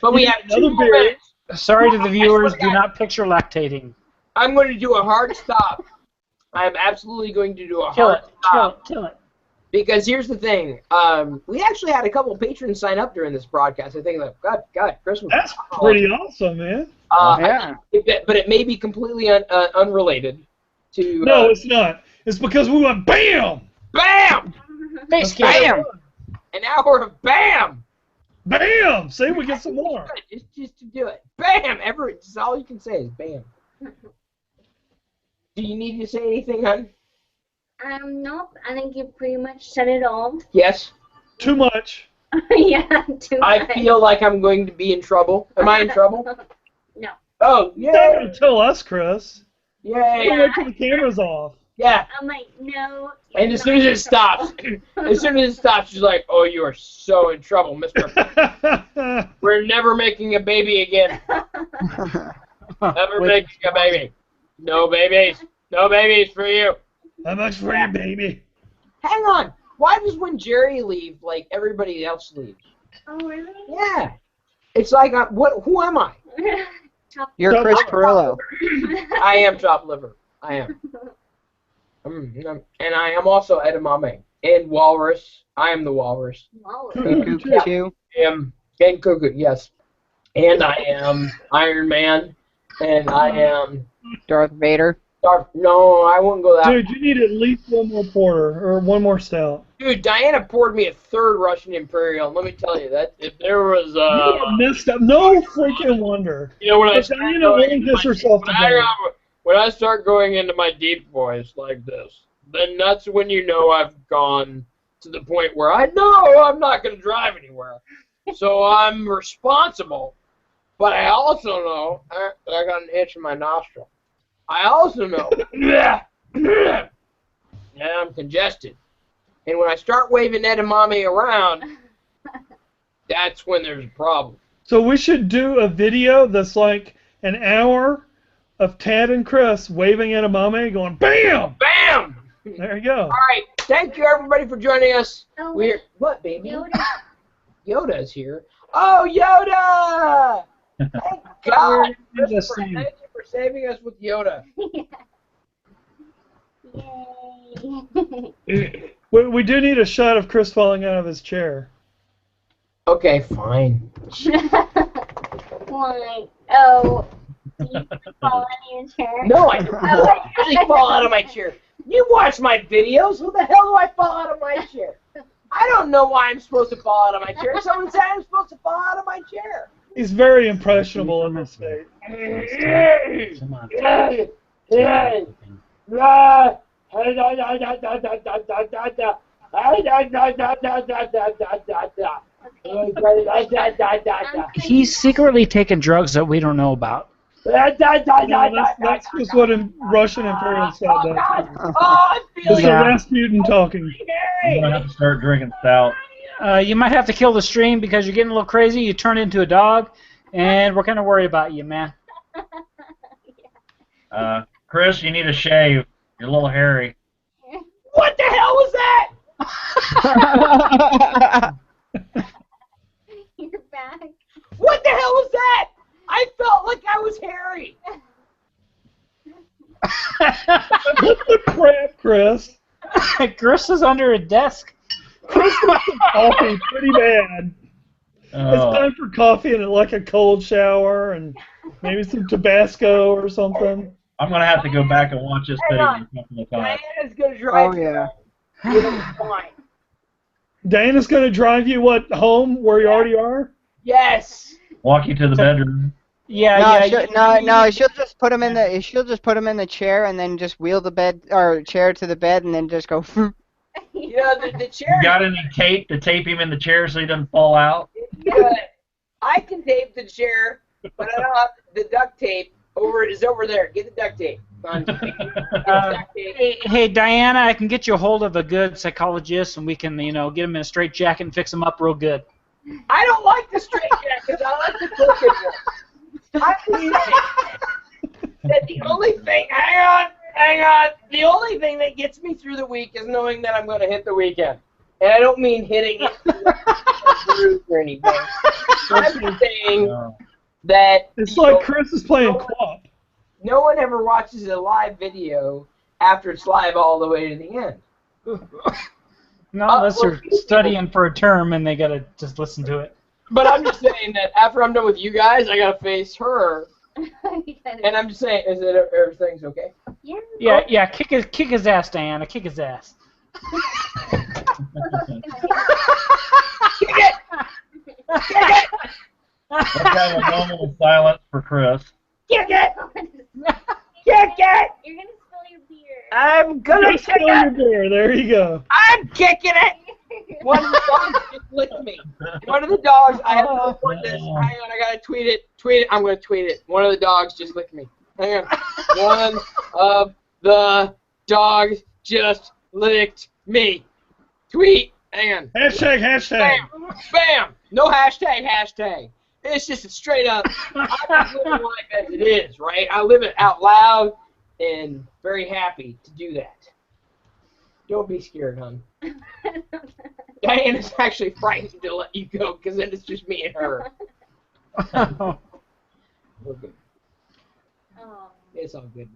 But we have 2 Another more beer. minutes. Sorry to the viewers, I do not picture lactating. I'm going to do a hard stop. I'm absolutely going to do a hard stop. Kill it. Because here's the thing. We actually had a couple patrons sign up during this broadcast. I think, like, God, Chris was... That's pretty awesome, man. Yeah. But it may be completely unrelated to... No, it's not. It's because we went BAM! BAM! Face Bam! An hour of BAM! BAM! See, we get some more. Just to do it. BAM! That's all you can say is BAM. Do you need to say anything, hon? Nope. I think you pretty much said it all. Yes. Too much. Yeah, too I much. feel like I'm going to be in trouble. Am I in trouble? No. Oh, You're not yay! going to tell us, Chris. Yay! We'll wait till the camera's off. Yeah. I'm like, no. And as soon as it stops, she's like, "Oh, you are so in trouble, Mister. We're never making a baby again. Never making a baby. No babies. No babies for you." How much for you, baby? Hang on. Why does when Jerry leaves, like everybody else leaves? Oh, really? Yeah. It's like, who am I? You're Chris Pirillo. I am chopped liver. I am. And I am also edamame. And walrus. I am the walrus. Cuckoo too. And Cuckoo, yes. And I am Iron Man. And I am... Darth Vader. No, I wouldn't go that Dude, you need at least one more porter or one more stout. Dude, Diana poured me a 3rd Russian Imperial, and let me tell you, that if there was You got messed up. No freaking wonder. when I But start Diana going really into gets my- herself when together. when I start going into my deep voice like this, then that's when you know I've gone to the point where I know I'm not going to drive anywhere. So I'm responsible. But I also know that I got an itch in my nostril. I also know that I'm congested. And when I start waving edamame around, that's when there's a problem. So we should do a video that's like an hour of Tad and Chris waving edamame, going BAM! BAM! There you go. All right. Thank you, everybody, for joining us. Oh, What, baby? Yoda. Yoda's here. Oh, Yoda! Thank God. We're the Christopher, same. thank you for saving us with Yoda. Yay. We do need a shot of Chris falling out of his chair. Okay, fine. Why? Oh. Do you fall out of your chair? No, I don't usually fall out of my chair. You watch my videos. Who the hell do I fall out of my chair? I don't know why I'm supposed to fall out of my chair. Someone said I'm supposed to fall out of my chair. He's very impressionable in this state. Come on. He's secretly taking drugs that we don't know about. No, that's just what Russian Imperial said. Oh, I feel It's Yeah. a Rasputin talking. I'm gonna have to start drinking stout. You might have to kill the stream because you're getting a little crazy. You turn into a dog, and we're kind of worried about you, man. Chris, you need a shave. You're a little hairy. What the hell was that? You're back. What the hell was that? I felt like I was hairy. What the crap, Chris? Chris is under a desk. Chris wants some coffee pretty bad. It's time for coffee and like a cold shower and maybe some Tabasco or something. I'm gonna have to go back and watch this video a couple of times. Diana's gonna drive. Oh yeah. Fine. Diana's going to drive you, home where you already are? Yes. Walk you to the bedroom. Yeah, No, yeah. no. She'll just put him in the. She'll just put him in the chair and then just wheel the bed or chair to the bed and then just go. You know the chair. You got any tape to tape him in the chair so he doesn't fall out? I can tape the chair, but I don't have the duct tape. Is over there. Get the duct tape. Hey, Diana, I can get you a hold of a good psychologist, and we can, get him in a straight jacket and fix him up real good. I don't like the straight jackets. I like the crooked ones. I'm just saying that the only thing. Hang on. The only thing that gets me through the week is knowing that I'm going to hit the weekend, and I don't mean hitting it or anything. I'm just saying that it's like Chris is playing co-op. No one ever watches a live video after it's live all the way to the end. No, unless they're studying for a term and they gotta just listen to it. But I'm just saying that after I'm done with you guys, I gotta face her. And I'm just saying, is it everything's okay? Yeah. Yeah. Kick his ass, Diana. Kick his ass. Kick it! Kick it! Let's have a moment of silence for Chris. Kick it! Kick it! You're gonna spill your beer. I'm gonna kick Spill your it! beer. There you go. I'm kicking it! One of the dogs just licked me. One of the dogs, I have to report this. Hang on, I gotta tweet it. I'm gonna tweet it. One of the dogs just licked me. Hang on. One of the dogs just licked me. Tweet. Hang on. Hashtag. Bam. Bam. No hashtag. It's just a straight up, I'm just living life as it is, right? I live it out loud and very happy to do that. Don't be scared, hon. Diana's actually frightened to let you go because then it's just me and her. We're good. Oh. It's all good.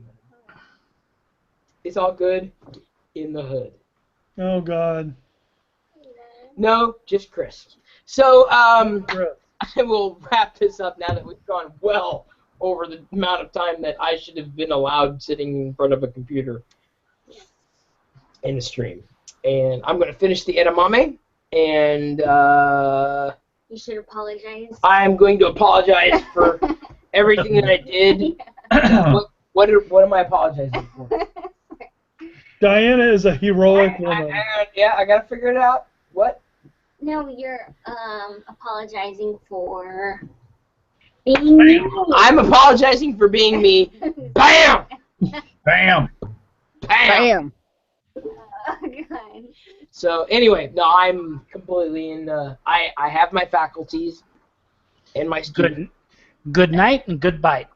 It's all good in the hood. Oh, God. No, just Chris. So, Chris. I will wrap this up now that we've gone well over the amount of time that I should have been allowed sitting in front of a computer in the stream. And I'm going to finish the edamame, and You should apologize. I'm going to apologize for everything that I did. What am I apologizing for? Diana is a heroic woman. Yeah, I gotta figure it out. What? No, you're apologizing for being me. I'm apologizing for being me. Bam! Bam! Bam! Oh, God. So anyway, no, I'm completely in. I have my faculties and my students. Good night and good bite.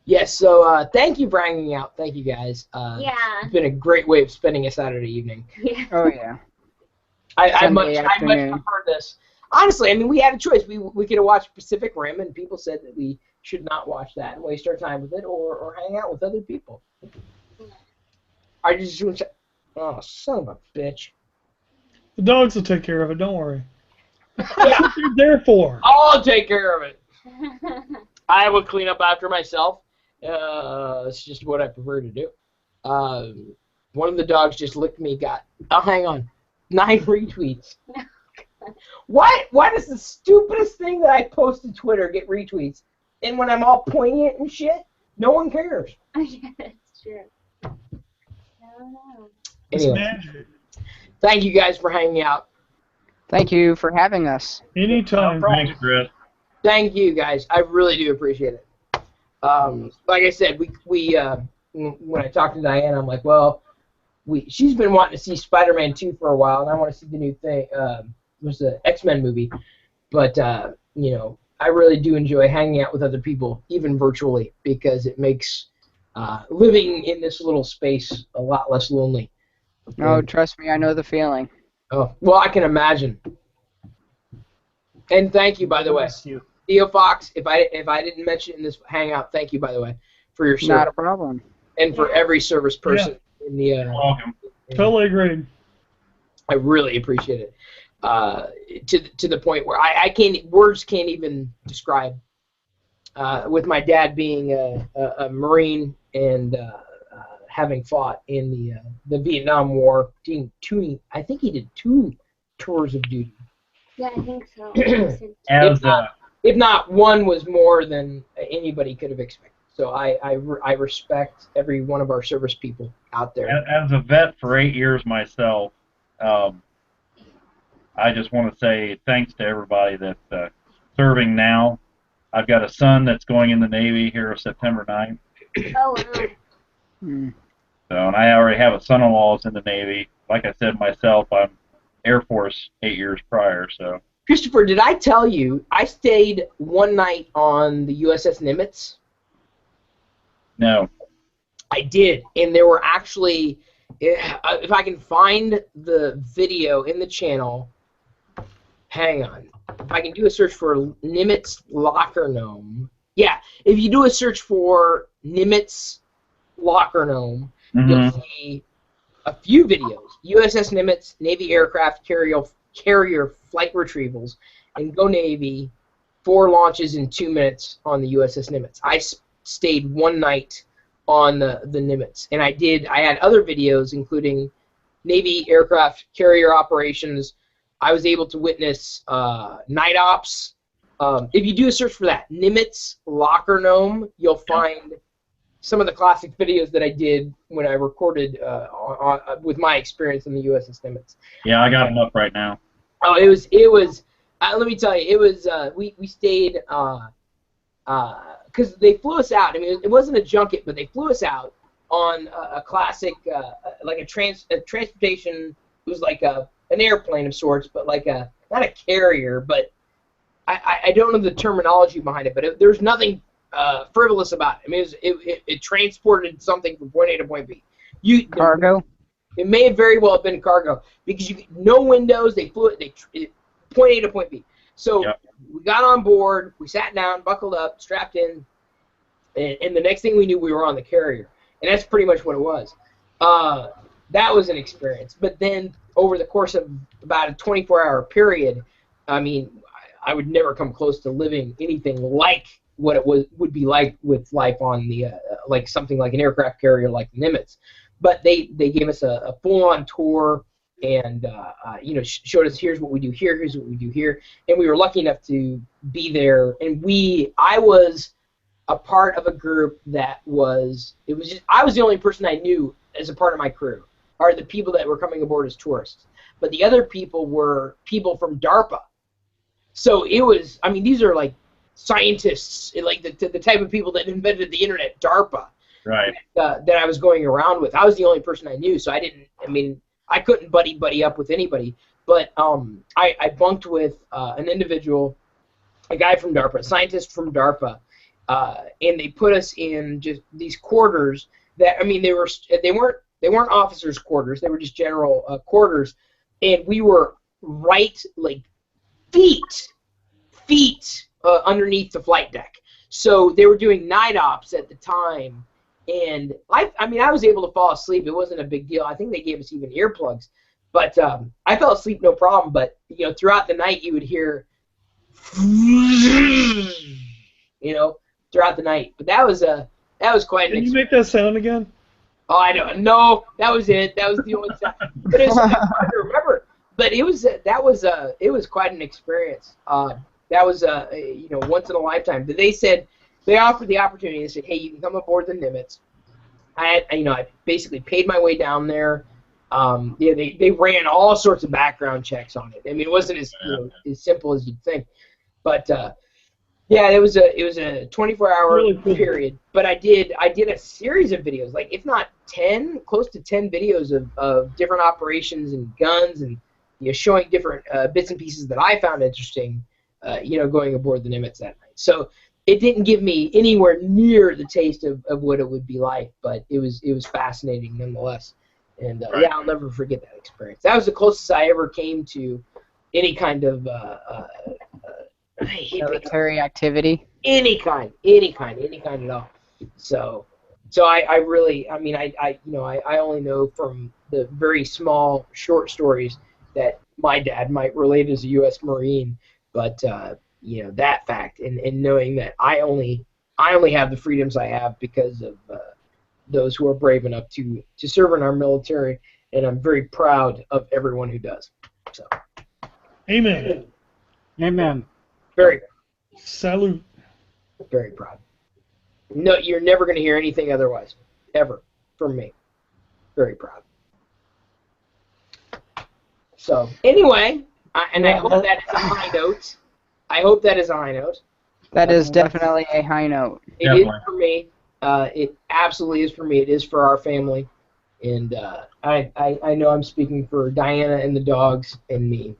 Yes. So thank you for hanging out. Thank you guys. Yeah. It's been a great way of spending a Saturday evening. Yeah. Oh yeah. I much Sunday afternoon. prefer this. Honestly, I mean, we had a choice. We could have watched Pacific Rim, and people said that we should not watch that and waste our time with it, or hang out with other people. I just oh, son of a bitch. The dogs will take care of it. Don't worry. That's what they're there for. I'll take care of it. I will clean up after myself. It's just what I prefer to do. One of the dogs just licked me. Hang on, 9 retweets. Why does the stupidest thing that I post to Twitter get retweets? And when I'm all poignant and shit, no one cares. Yeah, that's true. I don't know. It's Anyway, magic. thank you guys for hanging out. Thank you for having us. Anytime. Thanks, Chris. Thank you guys. I really do appreciate it. Like I said, when I talked to Diana, I'm like, well, she's been wanting to see Spider-Man 2 for a while, and I want to see the new thing. There's an X-Men movie, but you know, I really do enjoy hanging out with other people, even virtually, because it makes living in this little space a lot less lonely. Oh, trust me, I know the feeling. Oh, well, I can imagine. And thank you, by the way, Bless you. Theo Fox. If I didn't mention in this hangout, thank you, by the way, for your service Not a problem. and for every service person in the. Welcome. Totally agreed. I really appreciate it. To the point where words can't even describe. With my dad being a Marine and having fought in the Vietnam War, I think he did 2 tours of duty. Yeah, I think so. If not, one was more than anybody could have expected. So I respect every one of our service people out there. As a vet for 8 years myself, I just want to say thanks to everybody that's serving now. I've got a son that's going in the Navy here September 9th. Oh, wow. So, and I already have a son-in-law that's in the Navy. Like I said myself, I'm Air Force 8 years prior. So, Christopher, did I tell you I stayed one night on the USS Nimitz? no. I did, and there were actually, if I can find the video in the channel, hang on. If I can do a search for Nimitz LockerGnome, yeah, if you do a search for Nimitz LockerGnome, you'll see a few videos. USS Nimitz, Navy aircraft carrier flight retrievals, and Go Navy, 4 launches in 2 minutes on the USS Nimitz. I stayed one night on the Nimitz, and I had other videos, including Navy aircraft carrier operations. I was able to witness night ops. If you do a search for that, Nimitz LockerGnome, you'll find some of the classic videos that I did when I recorded with my experience in the USS Nimitz. Yeah, I got them up right now. Oh, it was. Let me tell you, it was. We stayed because they flew us out. I mean, it wasn't a junket, but they flew us out on a classic, like a transportation. It was like an airplane of sorts, but like not a carrier, but I don't know the terminology behind it, but there's nothing frivolous about it. I mean, it transported something from point A to point B. Cargo? It may have very well been cargo because no windows. They flew it point A to point B. So we got on board, we sat down, buckled up, strapped in, and the next thing we knew, we were on the carrier. And that's pretty much what it was. That was an experience. But then over the course of about a 24-hour period, I mean, I would never come close to living anything like what it would be like with life on the like something like an aircraft carrier like the Nimitz. But they gave us a full-on tour and showed us here's what we do here, here's what we do here, and we were lucky enough to be there. And I was a part of a group that I was the only person I knew as a part of my crew. are the people that were coming aboard as tourists. But the other people were people from DARPA. So it was, I mean, these are like scientists, like the type of people that invented the internet, DARPA. Right. That I was going around with. I was the only person I knew, so I couldn't buddy up with anybody. But I bunked with an individual, a guy from DARPA, a scientist from DARPA, and they put us in just these quarters that, I mean, they weren't officers' quarters, they were just general quarters, and we were right, like, feet underneath the flight deck. So they were doing night ops at the time, and I was able to fall asleep. It wasn't a big deal. I think they gave us even earplugs, but I fell asleep no problem. But throughout the night you would hear, throughout the night. But that was quite an Can you make that sound again? Oh, I don't know. That was it. That was the only time. But it was hard to remember. But it was quite an experience. That was once in a lifetime. But they offered the opportunity. They said, hey, you can come aboard the Nimitz. I basically paid my way down there. They ran all sorts of background checks on it. I mean, it wasn't as simple as you'd think. But it was a 24-hour period. But I did a series of videos, like if not 10, close to 10 videos of different operations and guns and showing different bits and pieces that I found interesting. Going aboard the Nimitz that night. So it didn't give me anywhere near the taste of what it would be like, but it was fascinating nonetheless. And I'll never forget that experience. That was the closest I ever came to any kind of military activity. Any kind at all. So I really, I only know from the very small short stories that my dad might relate as a U.S. Marine. But that fact, and knowing that I only have the freedoms I have because of those who are brave enough to serve in our military, and I'm very proud of everyone who does. So, amen. Amen. Very salute. Very proud. No, you're never going to hear anything otherwise, ever, from me. Very proud. So anyway. I hope that is a high note. I hope that is a high note. That is definitely a high note. It is for me. It absolutely is for me. It is for our family. And I know I'm speaking for Diana and the dogs and me.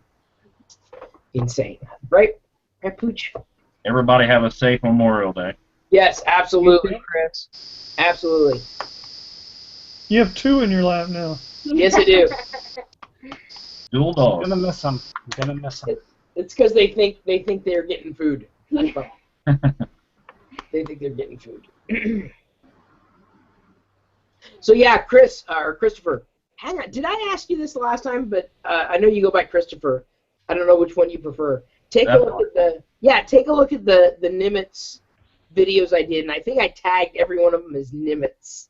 Insane. Right? Right, Pooch? Everybody have a safe Memorial Day. Yes, absolutely. Chris. Absolutely. You have 2 in your lap now. Yes, I do. Dual dogs. I'm gonna miss them. It's because they think they're getting food. They think they're getting food. So yeah, Chris or Christopher. Hang on, did I ask you this last time? But I know you go by Christopher. I don't know which one you prefer. Take a look at the Nimitz videos I did, and I think I tagged every one of them as Nimitz.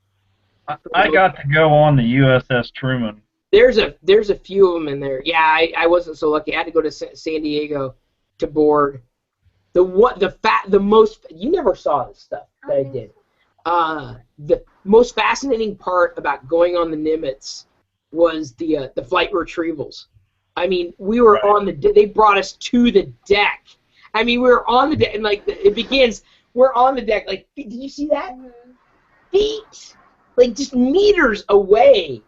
I got to go on the USS Truman. There's a few of them in there. Yeah, I wasn't so lucky. I had to go to San Diego to board. The most, you never saw this stuff that I did. The most fascinating part about going on the Nimitz was the flight retrievals. I mean, we were on they brought us to the deck. I mean, we were on the deck, and like it begins, we're on the deck. Like, did you see that? Feet, like just meters away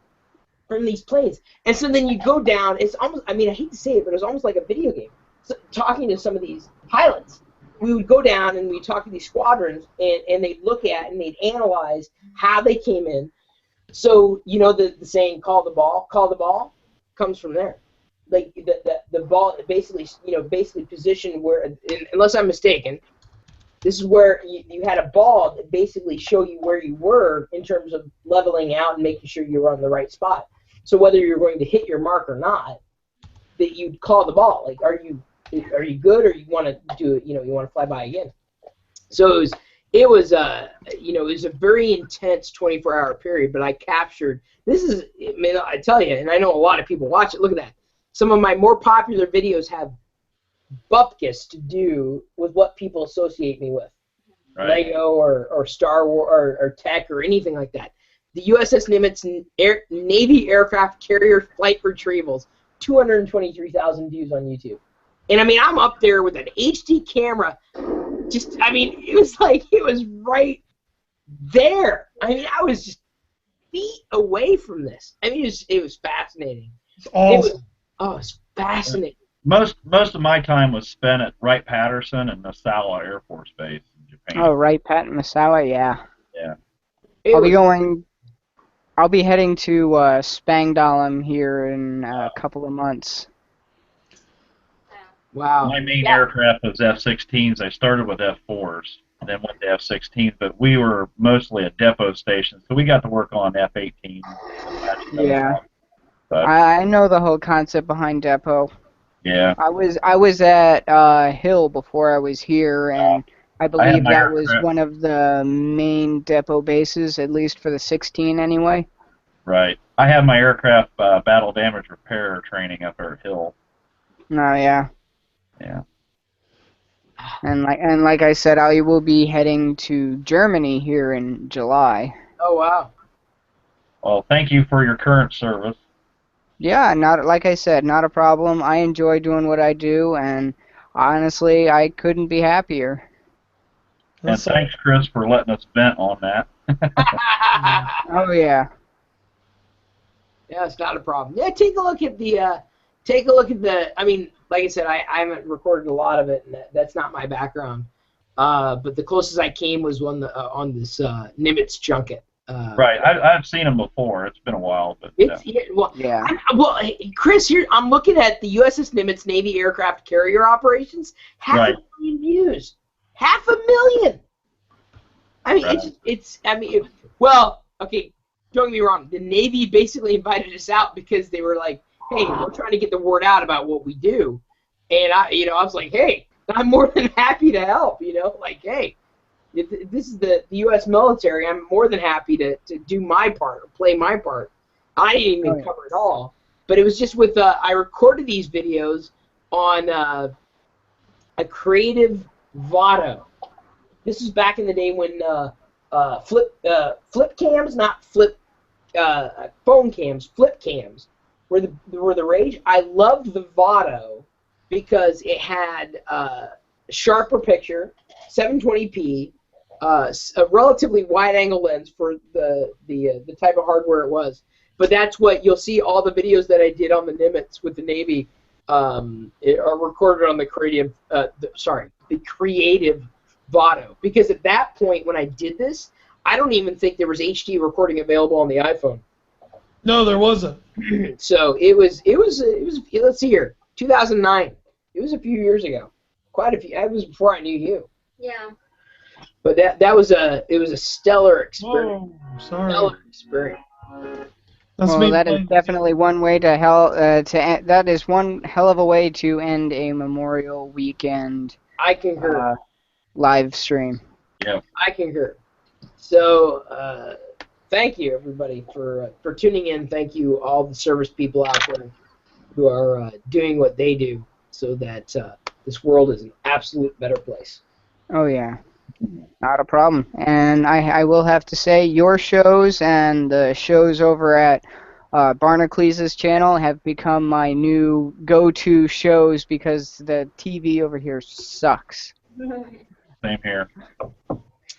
from these planes. And so then you go down, it's almost, I hate to say it, but it was almost like a video game. So, talking to some of these pilots, we would go down and we'd talk to these squadrons, and they'd look at and they'd analyze how they came in. So, the saying, call the ball, comes from there. Like, the ball basically positioned where, unless I'm mistaken, this is where you had a ball that basically show you where you were in terms of leveling out and making sure you were on the right spot. So whether you're going to hit your mark or not, that you'd call the ball. Like, are you good, or you want to do it? You want to fly by again. So it was a very intense 24-hour period. But I captured. I tell you, and I know a lot of people watch it. Look at that. Some of my more popular videos have bupkis to do with what people associate me with. Right. Lego or Star Wars or tech or anything like that. the USS Nimitz Navy aircraft carrier flight retrievals. 223,000 views on YouTube. And I mean, I'm up there with an HD camera. It was like it was right there. I mean, I was just feet away from this. I mean, it was fascinating. It's awesome. It was fascinating. Most of my time was spent at Wright-Patterson and Misawa Air Force Base in Japan. Oh, right, Pat and Misawa, yeah. Yeah. I'll be heading to Spangdahlem here in a couple of months. Wow. My main aircraft was F-16s. I started with F-4s, and then went to F-16s, but we were mostly a depot station, so we got to work on F-18s. Yeah. But, I know the whole concept behind depot. yeah. I was at Hill before I was here, and I believe that was one of the main depot bases, at least for the 16 anyway. Right. I have my aircraft battle damage repair training up there at Hill. Oh, yeah. Yeah. And like I said, I will be heading to Germany here in July. Oh, wow. Well, thank you for your current service. Yeah, like I said, not a problem. I enjoy doing what I do, and honestly, I couldn't be happier. And thanks, Chris, for letting us vent on that. Oh, yeah. Yeah, it's not a problem. Yeah, take a look at the. I mean, like I said, I haven't recorded a lot of it, and that's not my background. But the closest I came was on this Nimitz junket. Right, I've seen them before. It's been a while, but Yeah. Chris, here I'm looking at the USS Nimitz Navy aircraft carrier operations. Half a million views. 500,000. I mean, well, okay. Don't get me wrong. The Navy basically invited us out because they were like, "Hey, we're trying to get the word out about what we do," and I was like, "Hey, I'm more than happy to help." Like, hey, this is the U.S. military. I'm more than happy to do my part, or play my part. I didn't even cover it all, but it was just with I recorded these videos on a creative Votto. This is back in the day when flip cams, not flip phone cams, flip cams were the rage. I loved the Votto because it had a sharper picture, 720p, a relatively wide-angle lens for the type of hardware it was. But that's what you'll see. All the videos that I did on the Nimitz with the Navy are recorded on the creative. The creative Votto. Because at that point when I did this, I don't even think there was HD recording available on the iPhone. No, there wasn't. So it was. Let's see here, 2009. It was a few years ago. Quite a few. It was before I knew you. Yeah. But it was a stellar experience. Oh, sorry. Stellar experience. That is definitely one way to that is one hell of a way to end a Memorial Weekend. I concur. Live stream. Yeah. I concur. So, thank you everybody for tuning in. Thank you all the service people out there who are doing what they do so that this world is an absolute better place. Oh yeah, not a problem. And I will have to say your shows and the shows over at Barnacles' channel have become my new go-to shows because the TV over here sucks. Same here.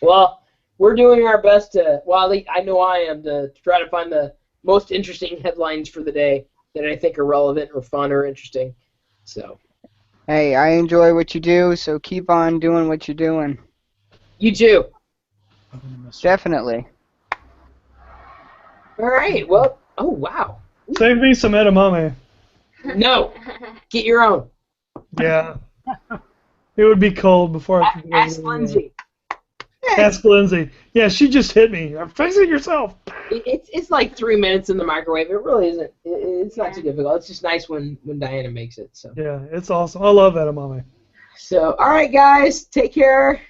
Well, we're doing our best to, well, I know I am, to try to find the most interesting headlines for the day that I think are relevant or fun or interesting. So. Hey, I enjoy what you do, so keep on doing what you're doing. You too. Definitely. All right. Well. Oh wow. Save me some edamame. No. Get your own. Yeah. It would be cold before I could. Ask Lindsay. Ask Lindsay. Yeah, she just hit me. Fix it yourself. It's like 3 minutes in the microwave. It really isn't. It's not too difficult. It's just nice when Diana makes it. So. Yeah, it's awesome. I love edamame. So, all right, guys, take care.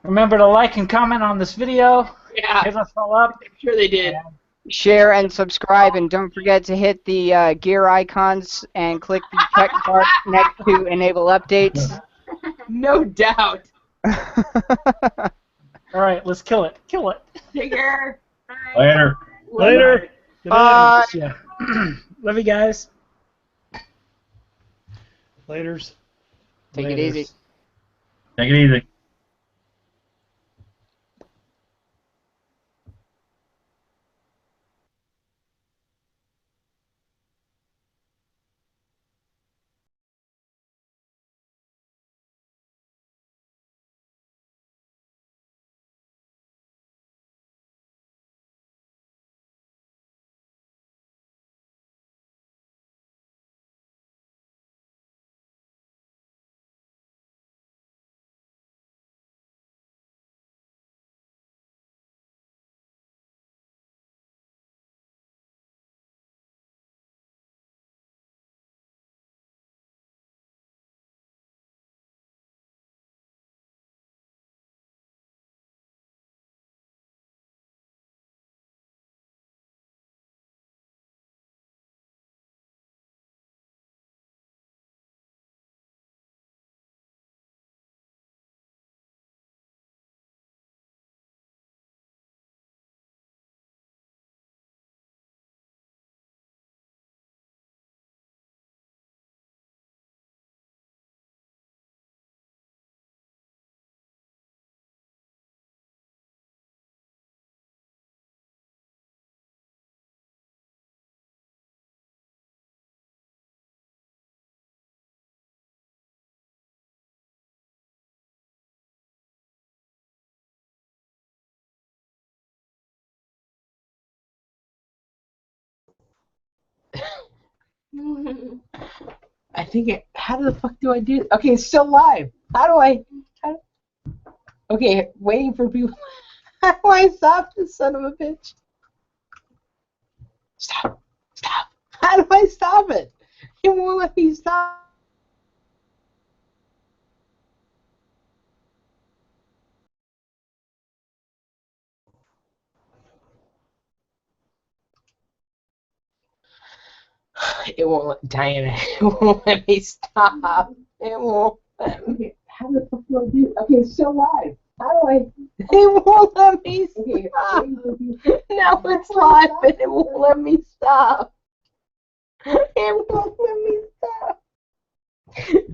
Remember to like and comment on this video. Yeah. Hit us all up. I'm sure they did. Share and subscribe, and don't forget to hit the gear icons and click the check mark next to enable updates. No doubt. All right, let's kill it. Kill it. Take care. Bye. Later. Later. Good night. Yeah. Love you guys. Laters. Take it easy. Take it easy. I think how the fuck do I do? Okay, it's still live. How do I? Okay, waiting for people. How do I stop this son of a bitch? Stop! Stop! How do I stop it? It won't let me stop. It won't let Diana. It won't let me stop. It won't let me. How the fuck do I do? Okay, it's still live. How do I? It won't let me stop. Now it's live, and it won't let me stop. It won't let me stop.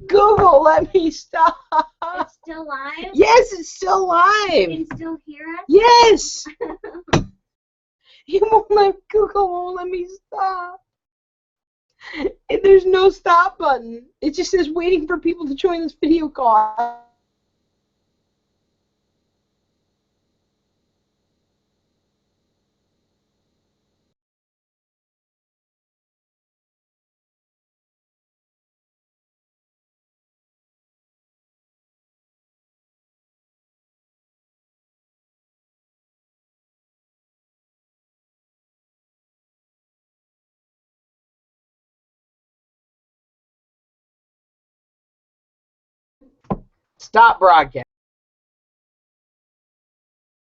Google, let me stop. It's still live? Yes, it's still live. You can still hear us? Yes. It won't let Google won't let me stop. There's no stop button. It just says waiting for people to join this video call. Stop broadcast.